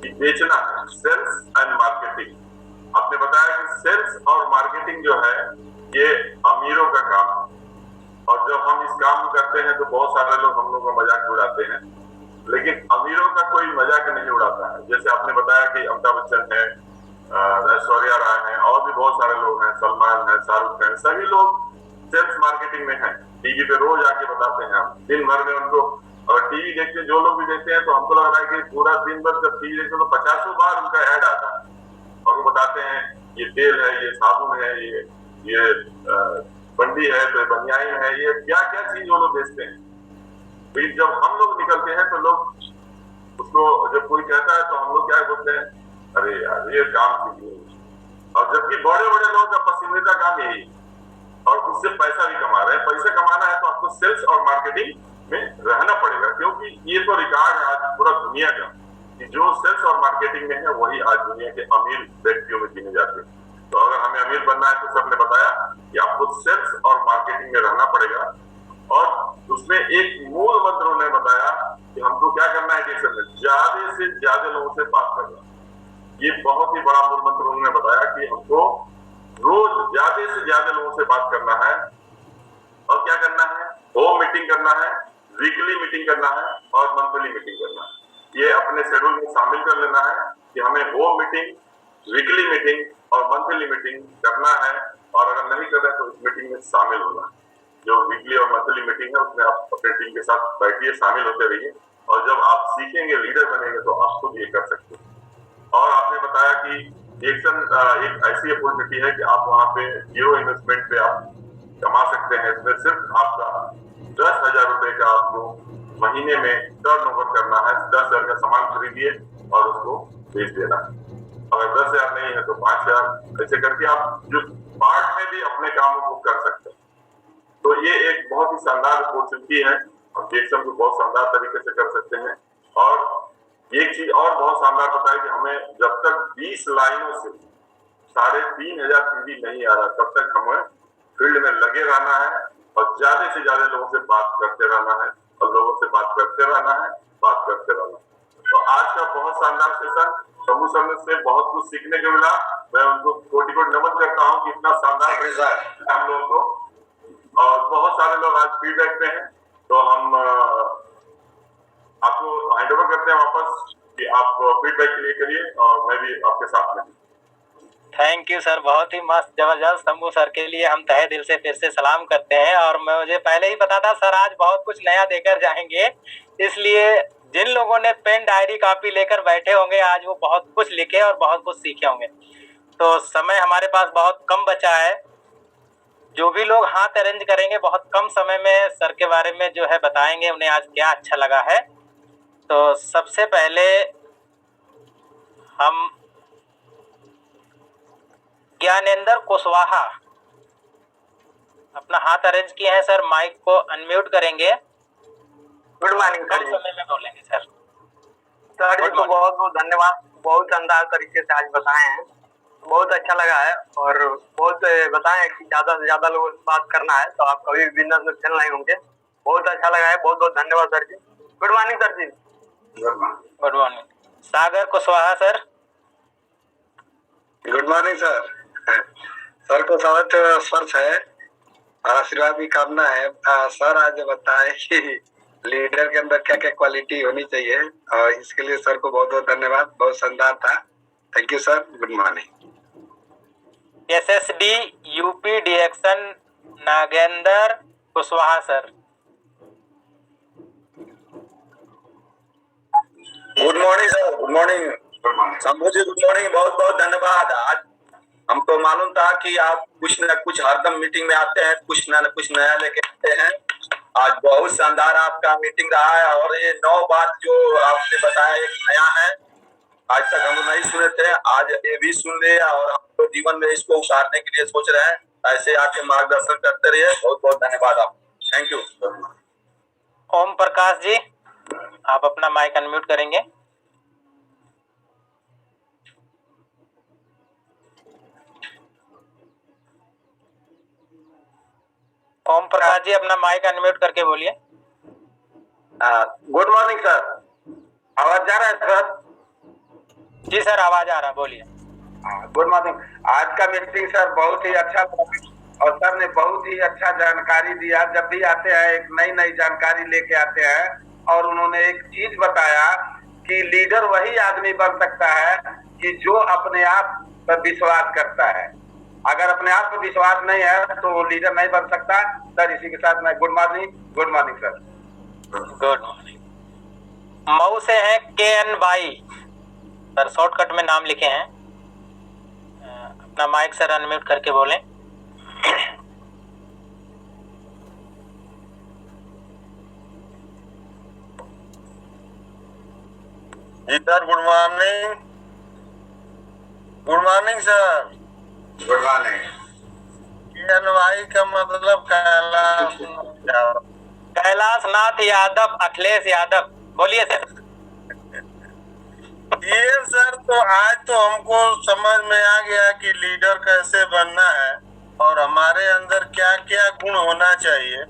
कि बेचना है, सेल्स एंड मार्केटिंग। आपने बताया कि सेल्स और मार्केटिंग जो है ये अमीरों का काम है, और जब हम इस काम को करते हैं तो बहुत सारे लोग हम लोग का मजाक उड़ाते हैं, लेकिन अमीरों का कोई मजाक नहीं उड़ाता है। जैसे आपने बताया कि अमिताभ बच्चन है, ऐश्वर्या राय है और भी बहुत सारे लोग हैं, सलमान है, शाहरुख खान, सभी लोग सेल्स मार्केटिंग में है। टीवी पे रोज आके बताते हैं, हम दिन भर में उनको अगर टीवी देखते, जो लोग भी देखते हैं तो हमको लग रहा है कि पूरा दिन भर जब टीवी देखते तो 50 बार उनका ऐड आता है और वो बताते हैं ये तेल है, ये साबुन है, ये बंडी है, तो बनियाइन है, ये क्या क्या चीज वो लोग बेचते हैं। फिर जब हम लोग निकलते हैं तो लोग उसको जब कोई कहता है तो हम लोग क्या बोलते हैं, अरे यार ये काम कीजिए। और जबकि बड़े बड़े लोगों का पसंदीदा काम यही, और उससे पैसा भी कमा रहे हैं। पैसा कमाना है तो आपको सेल्स और मार्केटिंग में रहना पड़ेगा, क्योंकि ये तो रिकॉर्ड है आज पूरा दुनिया का कि जो सेल्स और मार्केटिंग में है वही आज दुनिया के अमीर व्यक्तियों में गिने जाते हैं। तो अगर हमें अमीर बनना है तो सबने बताया कि आपको सेल्स और मार्केटिंग में रहना पड़ेगा। और उसमें एक मूल मंत्र उन्होंने बताया कि हमको क्या करना है, ज्यादा से ज्यादा लोगों से बात करना। ये बहुत ही बड़ा मूल मंत्र उन्होंने बताया कि हमको रोज ज्यादा से ज्यादा लोगों से बात करना है। और क्या करना है, होम मीटिंग करना है, वीकली मीटिंग करना है और मंथली मीटिंग करना है। ये अपने शेड्यूल में शामिल कर लेना है कि हमें होम मीटिंग, वीकली मीटिंग और मंथली मीटिंग करना है। और अगर नहीं कर रहे तो इस मीटिंग में शामिल होना है। जो वीकली और मंथली मीटिंग है उसमें आप अपने टीम के साथ बैठिए, शामिल होते रहिए, और जब आप सीखेंगे, लीडर बनेंगे, तो आप खुद ये कर सकते हैं। और आपने बताया कि डिएक्शन एक ऐसी अपॉर्चुनिटी है कि आप वहां पे 0 इन्वेस्टमेंट पे आप कमा सकते हैं। इसमें सिर्फ आपका 10,000 रुपए का आपको महीने में टर्नओवर करना है। 10,000 का सामान खरीदिए और उसको बेच देना है। अगर 10,000 नहीं है तो 5,000, ऐसे करके आप जो पार्ट में भी अपने कामों को कर सकते हैं। तो ये एक बहुत ही शानदार अपॉर्चुनिटी है, हम डिएक्शन को बहुत शानदार तरीके से कर सकते हैं। और एक चीज और बहुत शानदार बताया कि हमें जब तक 20 लाइनों से 3,500 सीढ़ी नहीं आ रहा तब तक हमें फील्ड में लगे रहना है और ज्यादा से ज्यादा लोगों से बात करते रहना है और लोगों से बात करते रहना है, बात करते रहना। तो आज का बहुत शानदार सेशन, समूह सर से बहुत कुछ सीखने को मिला। मैं उनको कोटि-कोटि नमन करता हूँ कि इतना शानदार हम लोगों को, और बहुत सारे लोग आज फीडबैक पे हैं। तो हम आपको हैंड ओवर करते हैं वापस कि आप फीडबैक के लिए करिए और मैं भी आपके साथ में। थैंक यू सर, बहुत ही मस्त जबरदस्त। शंभू सर के लिए हम तहे दिल से फिर से सलाम करते हैं। और मुझे पहले ही पता था सर आज बहुत कुछ नया देकर जाएंगे, इसलिए जिन लोगों ने पेन डायरी कॉपी लेकर बैठे होंगे आज वो बहुत कुछ लिखे और बहुत कुछ सीखे होंगे। तो समय हमारे पास बहुत कम बचा है। जो भी लोग हाथ अरेंज करेंगे बहुत कम समय में सर के बारे में जो है बताएंगे उन्हें आज क्या अच्छा लगा है। तो सबसे पहले हम ज्ञानेंद्र कुशवाहा अपना हाथ अरेंज किए हैं सर, माइक को अनम्यूट करेंगे। गुड मॉर्निंग कम सर जी। समय में बोलेंगे सर। सर जी Good को morning. बहुत बहुत धन्यवाद, बहुत अंदाज तरीके से आज बताए हैं, बहुत अच्छा लगा है। और बहुत बताए कि ज्यादा से ज्यादा लोगों से बात करना है तो आप कभी भी बिजनेस में फेल नहीं होंगे। बहुत अच्छा लगा है, बहुत बहुत धन्यवाद sir ji. Good morning sir ji. Good morning. Sagar Kushwaha sir. Good morning sir. Sir को स्वागत स्पर्श है और आशीर्वाद की कामना है। सर आज बताएं कि लीडर के अंदर क्या क्या क्वालिटी होनी चाहिए, और इसके लिए सर को बहुत बहुत धन्यवाद, बहुत शानदार था। Thank you sir. Good morning. SSD UP direction Nagendra Kushwaha sir. Good morning sir. Good morning Shambhu ji, good morning. बहुत बहुत धन्यवाद। आज हमको मालूम था कि आप कुछ न कुछ हरदम मीटिंग में आते हैं, कुछ न कुछ नया लेके आते हैं। आज बहुत शानदार आपका मीटिंग रहा है और ये 9 बात जो आपने बताया एक नया है, आज तक हम नहीं सुने थे, आज ये भी सुन लिए और हम तो जीवन में इसको उतारने के लिए सोच रहे हैं। ऐसे आके मार्गदर्शन करते रहिए। बहुत बहुत धन्यवाद आप। Thank you. ओम प्रकाश जी आप अपना माइक अनम्यूट करेंगे। ओम प्रकाश जी अपना माइक अनम्यूट करके बोलिए। गुड मॉर्निंग सर, आवाज जा रहा है सर? जी सर आवाज आ रहा, बोलिए। Good morning. आज का मीटिंग सर बहुत ही अच्छा और सर ने बहुत ही अच्छा जानकारी दिया। जब भी आते हैं एक नई नई जानकारी लेके आते हैं और उन्होंने एक चीज बताया कि लीडर वही आदमी बन सकता है कि जो अपने आप पर विश्वास करता है। अगर अपने आप पर विश्वास नहीं है तो वो लीडर नहीं बन सकता। सर इसी के साथ मैं good morning. Good morning sir. Good morning. Mau से है KN भाई सर, शॉर्टकट में नाम लिखे हैं। अपना माइक सर अनम्यूट करके बोलें। जी sir, good morning. Good morning sir. Good morning. भाई का मतलब कैलाश नाथ यादव, अखिलेश यादव, बोलिए सर। ये सर तो आज तो हमको समझ में आ गया कि लीडर कैसे बनना है और हमारे अंदर क्या क्या गुण होना चाहिए।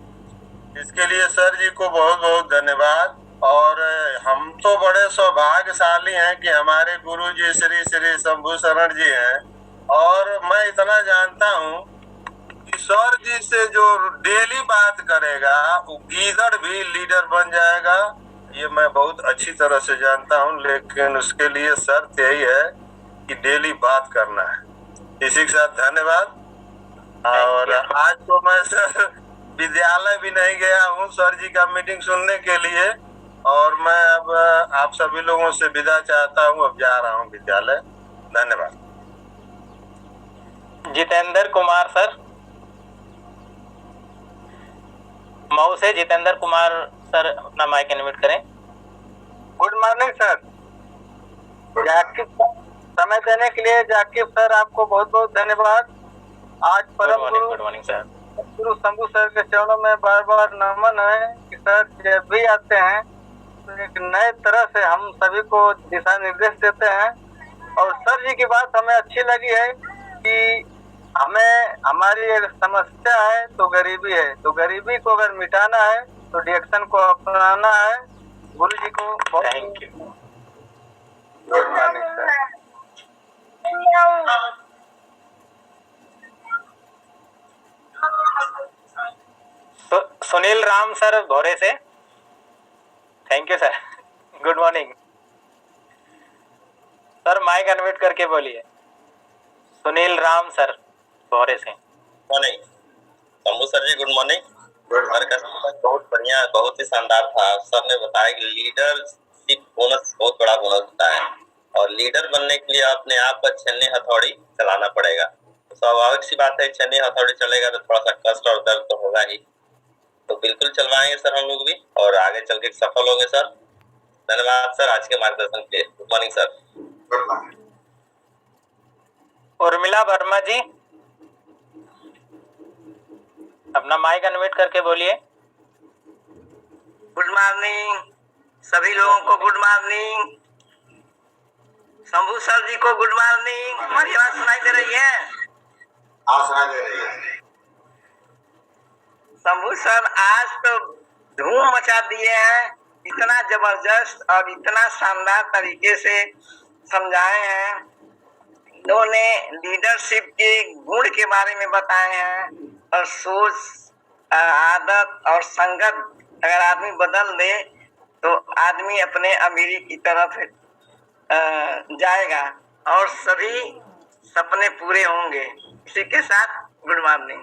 इसके लिए सर जी को बहुत बहुत धन्यवाद। और हम तो बड़े सौभाग्यशाली हैं कि हमारे गुरु जी श्री श्री शंभू शरण जी हैं। और मैं इतना जानता हूँ कि सर जी से जो डेली बात करेगा वो गीदड़ भी लीडर बन जाएगा। ये मैं बहुत अच्छी तरह से जानता हूँ, लेकिन उसके लिए शर्त यही है कि डेली बात करना है। इसी के साथ धन्यवाद। और आज तो मैं सर विद्यालय भी नहीं गया हूँ सर जी का मीटिंग सुनने के लिए, और मैं अब आप सभी लोगों से विदा चाहता हूँ। अब जा रहा हूँ विद्यालय। धन्यवाद। जितेंद्र कुमार सर, मऊ से जितेंद्र कुमार सर अपना माइक अनम्यूट करें। Good morning sir. जाकिब समय देने के लिए जाकिब सर आपको बहुत बहुत धन्यवाद। आज परम गुड मॉर्निंग सर। गुरु शंभू सर के चरणों में बार बार नमन है कि सर जब भी आते हैं तो एक नए तरह से हम सभी को दिशा निर्देश देते हैं। और सर जी की बात हमें अच्छी लगी है कि हमें हमारी एक समस्या है तो गरीबी है, तो गरीबी को अगर मिटाना है तो डिएक्शन को अपनाना है। गुरु जी को बहुत thank you. Good morning sir. Sunil Ram sir Bhore से, thank you sir. Good morning sir, mike unmute करके बोलिए। सुनील राम सर भौरे से। Morning Shambhu sir ji, good morning. Sir का बहुत बढ़िया, बहुत ही शानदार था। सर ने बताया कि लीडरशिप बोनस बहुत बड़ा बोनस होता है और लीडर बनने के लिए अपने आप का छन्नी हथौड़ी चलाना पड़ेगा। तो स्वाभाविक सी बात है, छन्नी हथौड़ी चलेगा तो थोड़ा सा कष्ट और दर्द तो होगा ही। तो बिल्कुल चलवाएंगे सर हम लोग भी और आगे चल के सफल होंगे सर। धन्यवाद सर आज के मार्गदर्शन के लिए। Good morning sir. Good morning. Urmila Verma ji, अपना माइक अनम्यूट करके बोलिए। गुड मॉर्निंग सभी लोगों को, गुड मॉर्निंग। शंभू सर जी को गुड मॉर्निंग। हमारी आवाज सुनाई दे रही है? हाँ, सुनाई दे रही है। शंभू सर आज तो धूम मचा दिए हैं, इतना जबरदस्त और इतना शानदार तरीके से समझाए हैं। इन्होंने लीडरशिप के गुण के बारे में बताए हैं और सोच, आदत और संगत अगर आदमी बदल दे तो आदमी अपने अमीरी की तरफ जाएगा और सभी सपने पूरे होंगे। इसी के साथ good morning.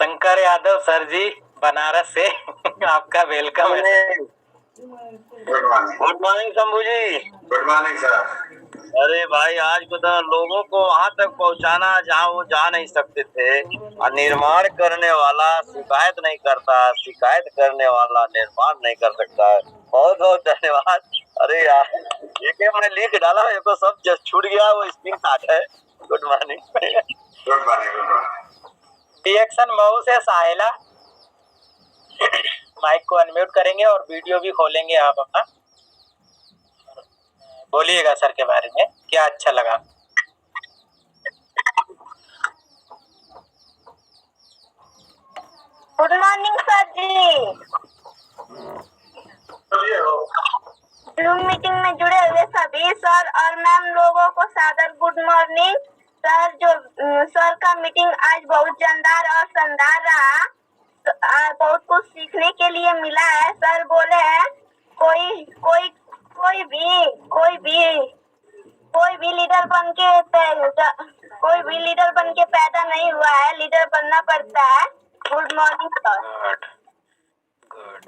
Shankar Yadav sir ji Banaras से आपका वेलकम है। Good morning. Good morning Shambhu ji. Good morning sir. अरे भाई, आज को तो लोगों को वहाँ तक पहुँचाना जहाँ वो जा नहीं सकते थे। और निर्माण करने वाला शिकायत नहीं करता, शिकायत करने वाला निर्माण नहीं कर सकता है। बहुत बहुत धन्यवाद। अरे यार, एक मैंने लिख डाला, ये तो सब जस्ट छूट गया, वो स्क्रीनशॉट है। Good morning. Good morning. Good morning. Reaction Mau से साहिला, माइक को अनम्यूट करेंगे और वीडियो भी खोलेंगे आप अपना। बोलिएगा सर के बारे में, क्या अच्छा लगा। गुड मॉर्निंग सर जी। जूम मीटिंग में जुड़े हुए सभी सर और मैम लोगों को सादर गुड मॉर्निंग। सर सर का मीटिंग आज बहुत जानदार और शानदार रहा। तो बहुत कुछ सीखने के लिए मिला है। सर बोले हैं कोई भी लीडर बन के पैदा नहीं हुआ है, लीडर बनना पड़ता है। Good morning sir. Good.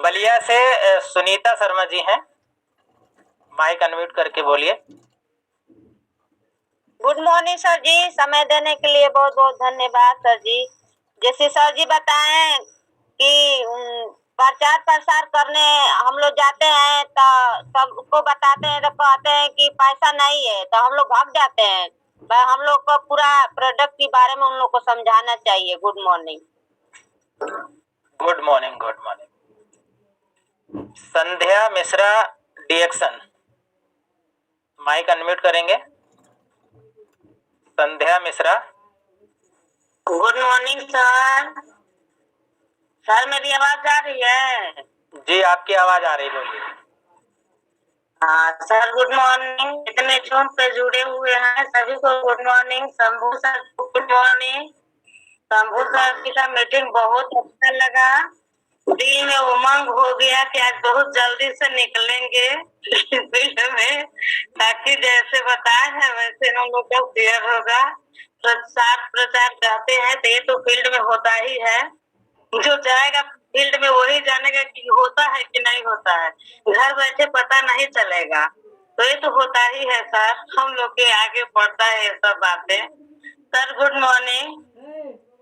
Ballia से सुनीता शर्मा जी हैं, माइक अनम्यूट करके बोलिए। गुड मॉर्निंग सर जी, समय देने के लिए बहुत बहुत धन्यवाद सर जी। जैसे सर जी बताएं कि प्रचार प्रसार करने हम लोग जाते हैं तो सबको बताते हैं तो कहते हैं कि पैसा नहीं है, तो हम लोग भाग जाते हैं। हम लोग को पूरा प्रोडक्ट के बारे में उन लोग को समझाना चाहिए। Good morning. Good morning. Good morning. Sandhya Mishra डिएक्शन, माइक अनम्यूट करेंगे। Sandhya Mishra. Good morning sir. Sir मेरी आवाज आ रही है? जी आपकी आवाज आ रही, बोलिए। हाँ सर, गुड मॉर्निंग। इतने जूम पे जुड़े हुए हैं सभी को good morning. Shambhu sir good morning. Shambhu sir की का मीटिंग बहुत अच्छा लगा। दिल में उमंग हो गया कि आज बहुत जल्दी से निकलेंगे फील्ड में, ताकि जैसे बताए हैं वैसे हम लोग का क्लियर होगा। प्रचार करते हैं तो ये तो फील्ड में होता ही है। जो जाएगा फील्ड में वही जानेगा कि होता है कि नहीं होता है। घर बैठे पता नहीं चलेगा, तो ये तो होता ही है सर। हम लोग के आगे पड़ता है ये सब बातें। Sir good morning.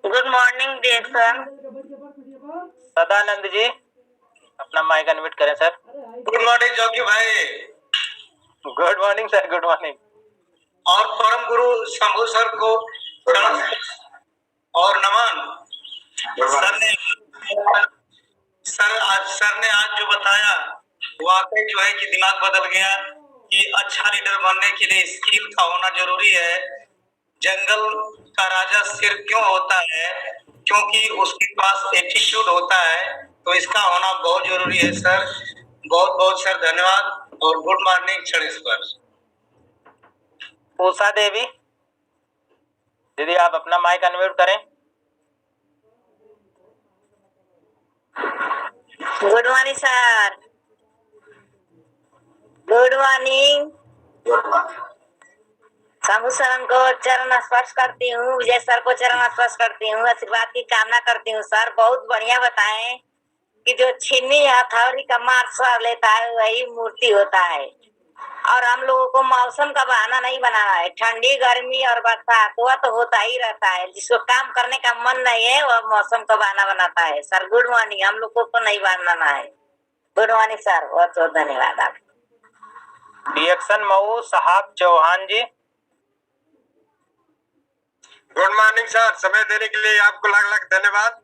Good morning डिएक्शन। सदानंद जी, अपना माइक अनम्यूट करें सर। गुड मॉर्निंग जोगी भाई। Good morning sir, good morning. और परम गुरु शंभू सर को और नमन। सर ने आज जो बताया वाकई जो है कि दिमाग बदल गया कि अच्छा लीडर बनने के लिए स्किल का होना जरूरी है। जंगल का राजा शेर क्यों होता है? क्योंकि उसके पास एटीट्यूड होता है, तो इसका होना बहुत जरूरी है सर। बहुत बहुत सर धन्यवाद और गुड मॉर्निंग छड़ेश्वर। उषा देवी दीदी, आप अपना माइक अनम्यूट करें। Good morning sir. Good morning. Good morning. Shambhu sir को चरण स्पर्श करती हूँ, विजय सर को चरण स्पर्श करती हूँ, आशीर्वाद की कामना करती हूँ। सर बहुत बढ़िया बताएं कि जो छीनी हथौड़ी का मार सर लेता है वही मूर्ति होता है। और हम लोगों को मौसम का बहाना नहीं बनाना है। ठंडी, गर्मी और बरसात वह तो होता ही रहता है। जिसको काम करने का मन नहीं है वह मौसम का बहाना बनाता है। सर गुड मॉर्निंग, हम लोगों को नहीं बनाना है। गुड मॉर्निंग सर, बहुत बहुत धन्यवाद आप। रिएक्शन मऊ साहब चौहान जी। गुड मॉर्निंग सर, समय देने के लिए आपको लाख लाख धन्यवाद।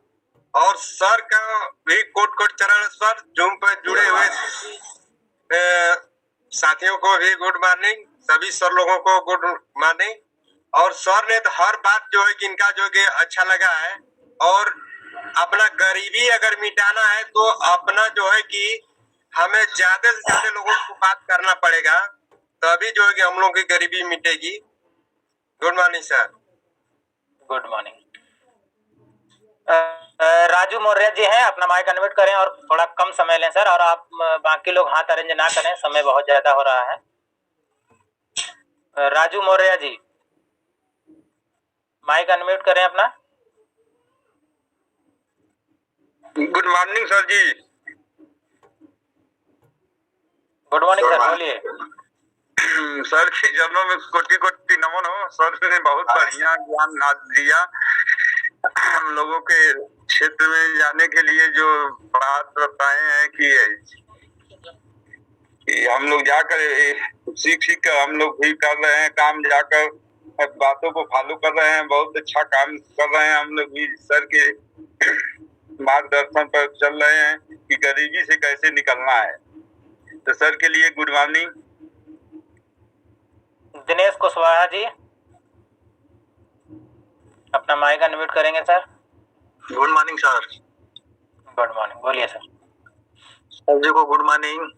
और सर का भी कोट कोट चरण स्पर्श। जूम पर जुड़े हुए साथियों को भी गुड मॉर्निंग, सभी सर लोगों को गुड मॉर्निंग। और सर ने तो हर बात जो है कि इनका जो कि अच्छा लगा है। और अपना गरीबी अगर मिटाना है तो अपना जो है कि हमें ज्यादा से ज्यादा लोगों को बात करना पड़ेगा, तभी जो है कि हम लोग की गरीबी मिटेगी। Good morning sir. Good morning. Raju Maurya ji हैं, अपना माइक अनम्यूट करें और थोड़ा कम समय लें सर। और आप बाकी लोग हाथ अरेंज ना करें, समय बहुत ज्यादा हो रहा है। राजू मौर्य जी माइक अनम्यूट करें अपना। Good morning sir ji. Good morning sir, बोलिए। सर के चरणों में कोटि कोटि नमन हो। सर ने बहुत बढ़िया ज्ञान दिया। हम लोगों के क्षेत्र में जाने के लिए जो बात बताए हैं कि हम लोग जाकर सीख कर हम लोग भी कर रहे हैं काम, जाकर बातों को फॉलो कर रहे हैं। बहुत अच्छा काम कर रहे हैं हम लोग भी। सर के मार्गदर्शन पर चल रहे हैं कि गरीबी से कैसे निकलना है। तो सर के लिए गुड मॉर्निंग। दिनेश कुशवाहा जी अपना माइक अनम्यूट करेंगे sir. Good morning sir. Good morning, बोलिए सर। सर जी को गुड मॉर्निंग।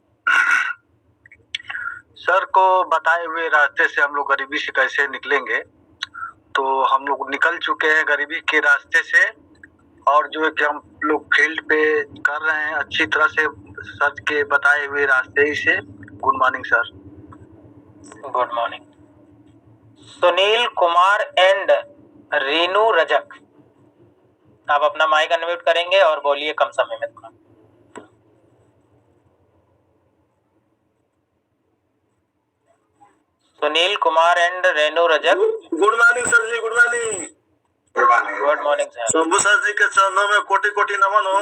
सर को बताए हुए रास्ते से हम लोग गरीबी से कैसे निकलेंगे, तो हम लोग निकल चुके हैं गरीबी के रास्ते से। और जो है कि हम लोग फील्ड पे कर रहे हैं अच्छी तरह से सर के बताए हुए रास्ते ही से। Good morning sir. Good morning. Sunil Kumar and Rinu Rajak, आप अपना माइक अनम्यूट करेंगे और बोलिए कम समय में थोड़ा। Sunil Kumar and Renu Rajak. Good morning sir ji. Good morning. Good morning sir. Shambhu sir ji के चरणों में कोटि कोटि नमन हो।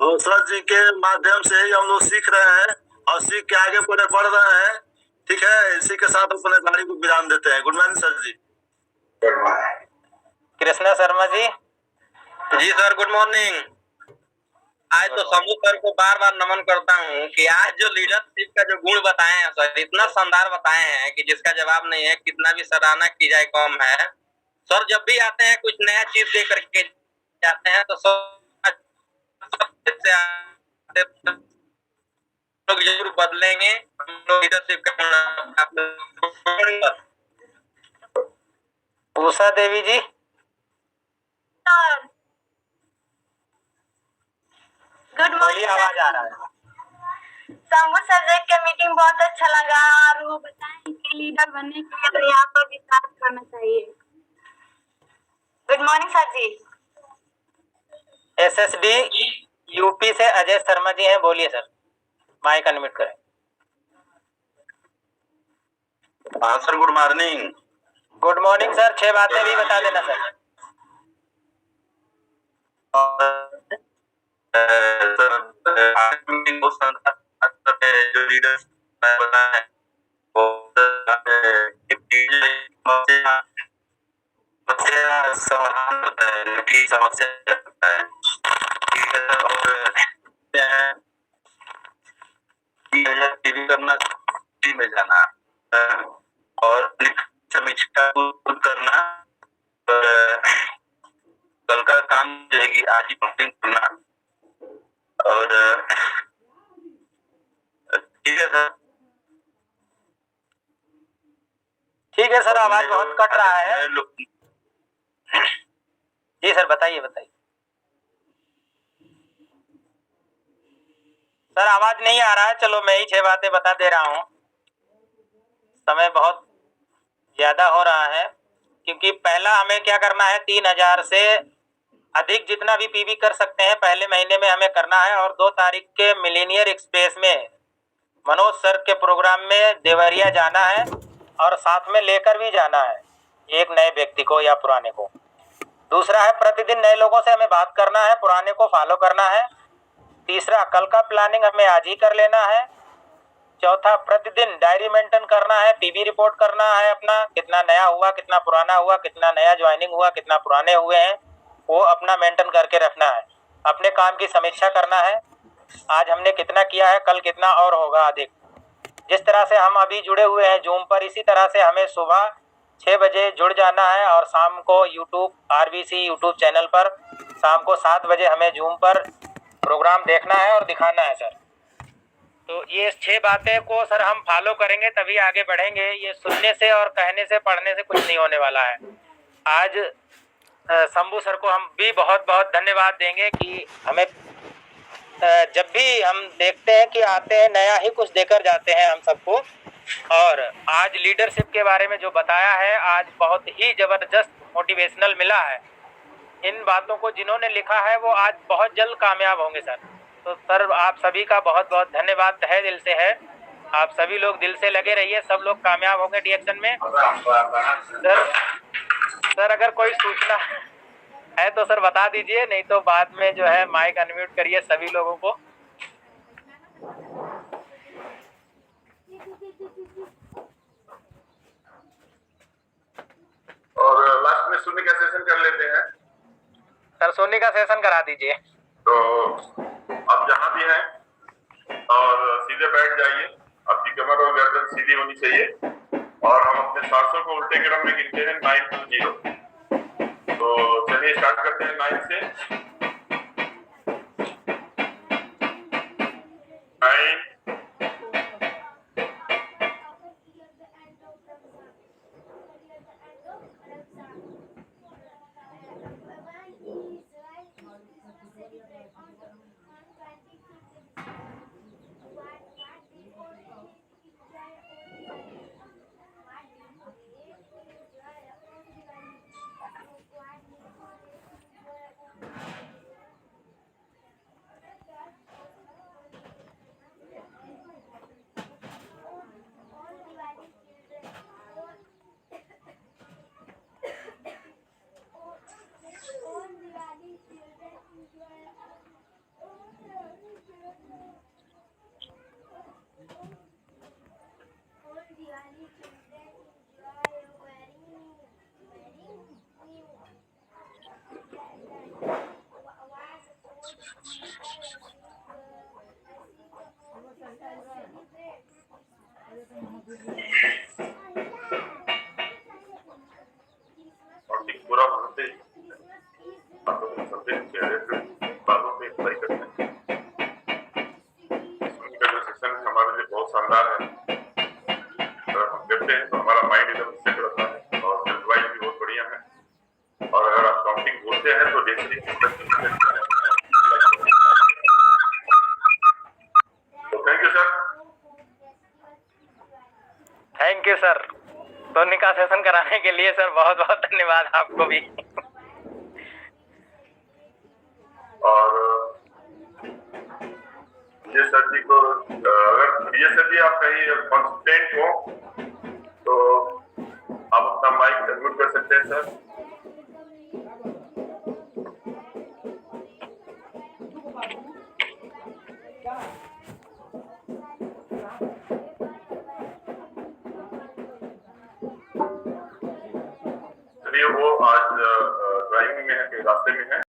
और सर जी के माध्यम से ही हम लोग सीख रहे हैं और सीख के आगे बढ़ रहे हैं। ठीक है, इसी के साथ अपने गाड़ी को विराम देते हैं। गुड मॉर्निंग सर जी। कृष्णा शर्मा जी। जी सर, गुड मॉर्निंग। आज तो शंभू सर को बार बार नमन करता हूँ कि आज जो लीडरशिप का जो गुण बताए हैं सर, इतना शानदार बताए हैं कि जिसका जवाब नहीं है। कितना भी सराहना की जाए कम है। सर जब भी आते हैं कुछ नया चीज दे करके जाते हैं, तो सब लोग जरूर बदलेंगे। हम लोग लीडरशिप का। उषा देवी जी। Good morning. आवाज आ रहा है। शंभू सर देख के मीटिंग बहुत अच्छा लगा और वो बताएं कि लीडर बनने के लिए यहाँ पर विकास करना चाहिए। गुड मॉर्निंग सर जी। एसएसडी यूपी से अजय शर्मा जी हैं, बोलिए सर। माइक अनम्यूट करें। हाँ sir, good morning. Good morning sir. 6 बातें भी बता देना सर। जो लीडर बताए वो समाधान होता है की समस्या होता है। और टीवी करना, टीवी में जाना और समीक्षा करना और कल का काम जाएगी आज ही कंप्लीट करना। और ठीक है सर। ठीक है सर, आवाज बहुत कट रहा है। जी सर, बताइए बताइए। सर आवाज नहीं आ रहा है। चलो मैं ही 6 बातें बता दे रहा हूँ। समय बहुत ज्यादा हो रहा है, क्योंकि पहला हमें क्या करना है, 3000 से अधिक जितना भी पीवी कर सकते हैं पहले महीने में हमें करना है। और 2 तारीख के मिलेनियर एक्सप्रेस में मनोज सर के प्रोग्राम में देवरिया जाना है और साथ में लेकर भी जाना है एक नए व्यक्ति को या पुराने को। दूसरा है प्रतिदिन नए लोगों से हमें बात करना है, पुराने को फॉलो करना है। तीसरा कल का प्लानिंग हमें आज ही कर लेना है। चौथा प्रतिदिन डायरी मेंटेन करना है, पीवी रिपोर्ट करना है अपना, कितना नया हुआ, कितना पुराना हुआ, कितना नया ज्वाइनिंग हुआ, कितना पुराने हुए हैं, वो अपना मेंटेन करके रखना है। अपने काम की समीक्षा करना है, आज हमने कितना किया है, कल कितना और होगा अधिक। जिस तरह से हम अभी जुड़े हुए हैं जूम पर, इसी तरह से हमें सुबह 6 बजे जुड़ जाना है और शाम को यूट्यूब RBC यूट्यूब चैनल पर शाम को 7 बजे हमें जूम पर प्रोग्राम देखना है और दिखाना है सर। तो ये 6 बातें को सर हम फॉलो करेंगे तभी आगे बढ़ेंगे। ये सुनने से और कहने से पढ़ने से कुछ नहीं होने वाला है। आज शंभू सर को हम भी बहुत बहुत धन्यवाद देंगे कि हमें जब भी हम देखते हैं कि आते हैं नया ही कुछ देकर जाते हैं हम सबको। और आज लीडरशिप के बारे में जो बताया है, आज बहुत ही ज़बरदस्त मोटिवेशनल मिला है। इन बातों को जिन्होंने लिखा है वो आज बहुत जल्द कामयाब होंगे सर। तो सर आप सभी का बहुत बहुत धन्यवाद तहे दिल से है। आप सभी लोग दिल से लगे रहिए, सब लोग कामयाब होंगे डीएक्शन में। सर अगर कोई सूचना है तो सर बता दीजिए, नहीं तो बाद में जो है माइक अनम्यूट करिए सभी लोगों को। और लास्ट में सोनी का सेशन कर लेते हैं सर। सोनी का सेशन करा दीजिए। तो आप जहाँ भी हैं और सीधे बैठ जाइए, आपकी कमर और गर्दन सीधी होनी चाहिए और हम अपने सांसों को उल्टे क्रम में गिनते हैं 9 to 0। तो चलिए स्टार्ट करते हैं 9 से। 9 पूरा होते आप लोग सब्जेक्ट के बातों पे अप्लाई करते हैं। उनका जो सेशन हमारे लिए बहुत शानदार है। अगर हम करते हैं तो हमारा माइंड एकदम सेट रहता है और जल्दबाजी भी बहुत बढ़िया है। और अगर आप काउंटिंग बोलते हैं तो डेली तो thank you sir. Thank you sir. Soni का सेशन कराने के लिए सर बहुत बहुत धन्यवाद आपको भी। और ये सर जी को अगर ये सर जी आप कहीं कॉन्स्टेंट हो तो आप अपना माइक अनम्यूट कर सकते हैं सर। चलिए वो आज ड्राइविंग में है, रास्ते में है।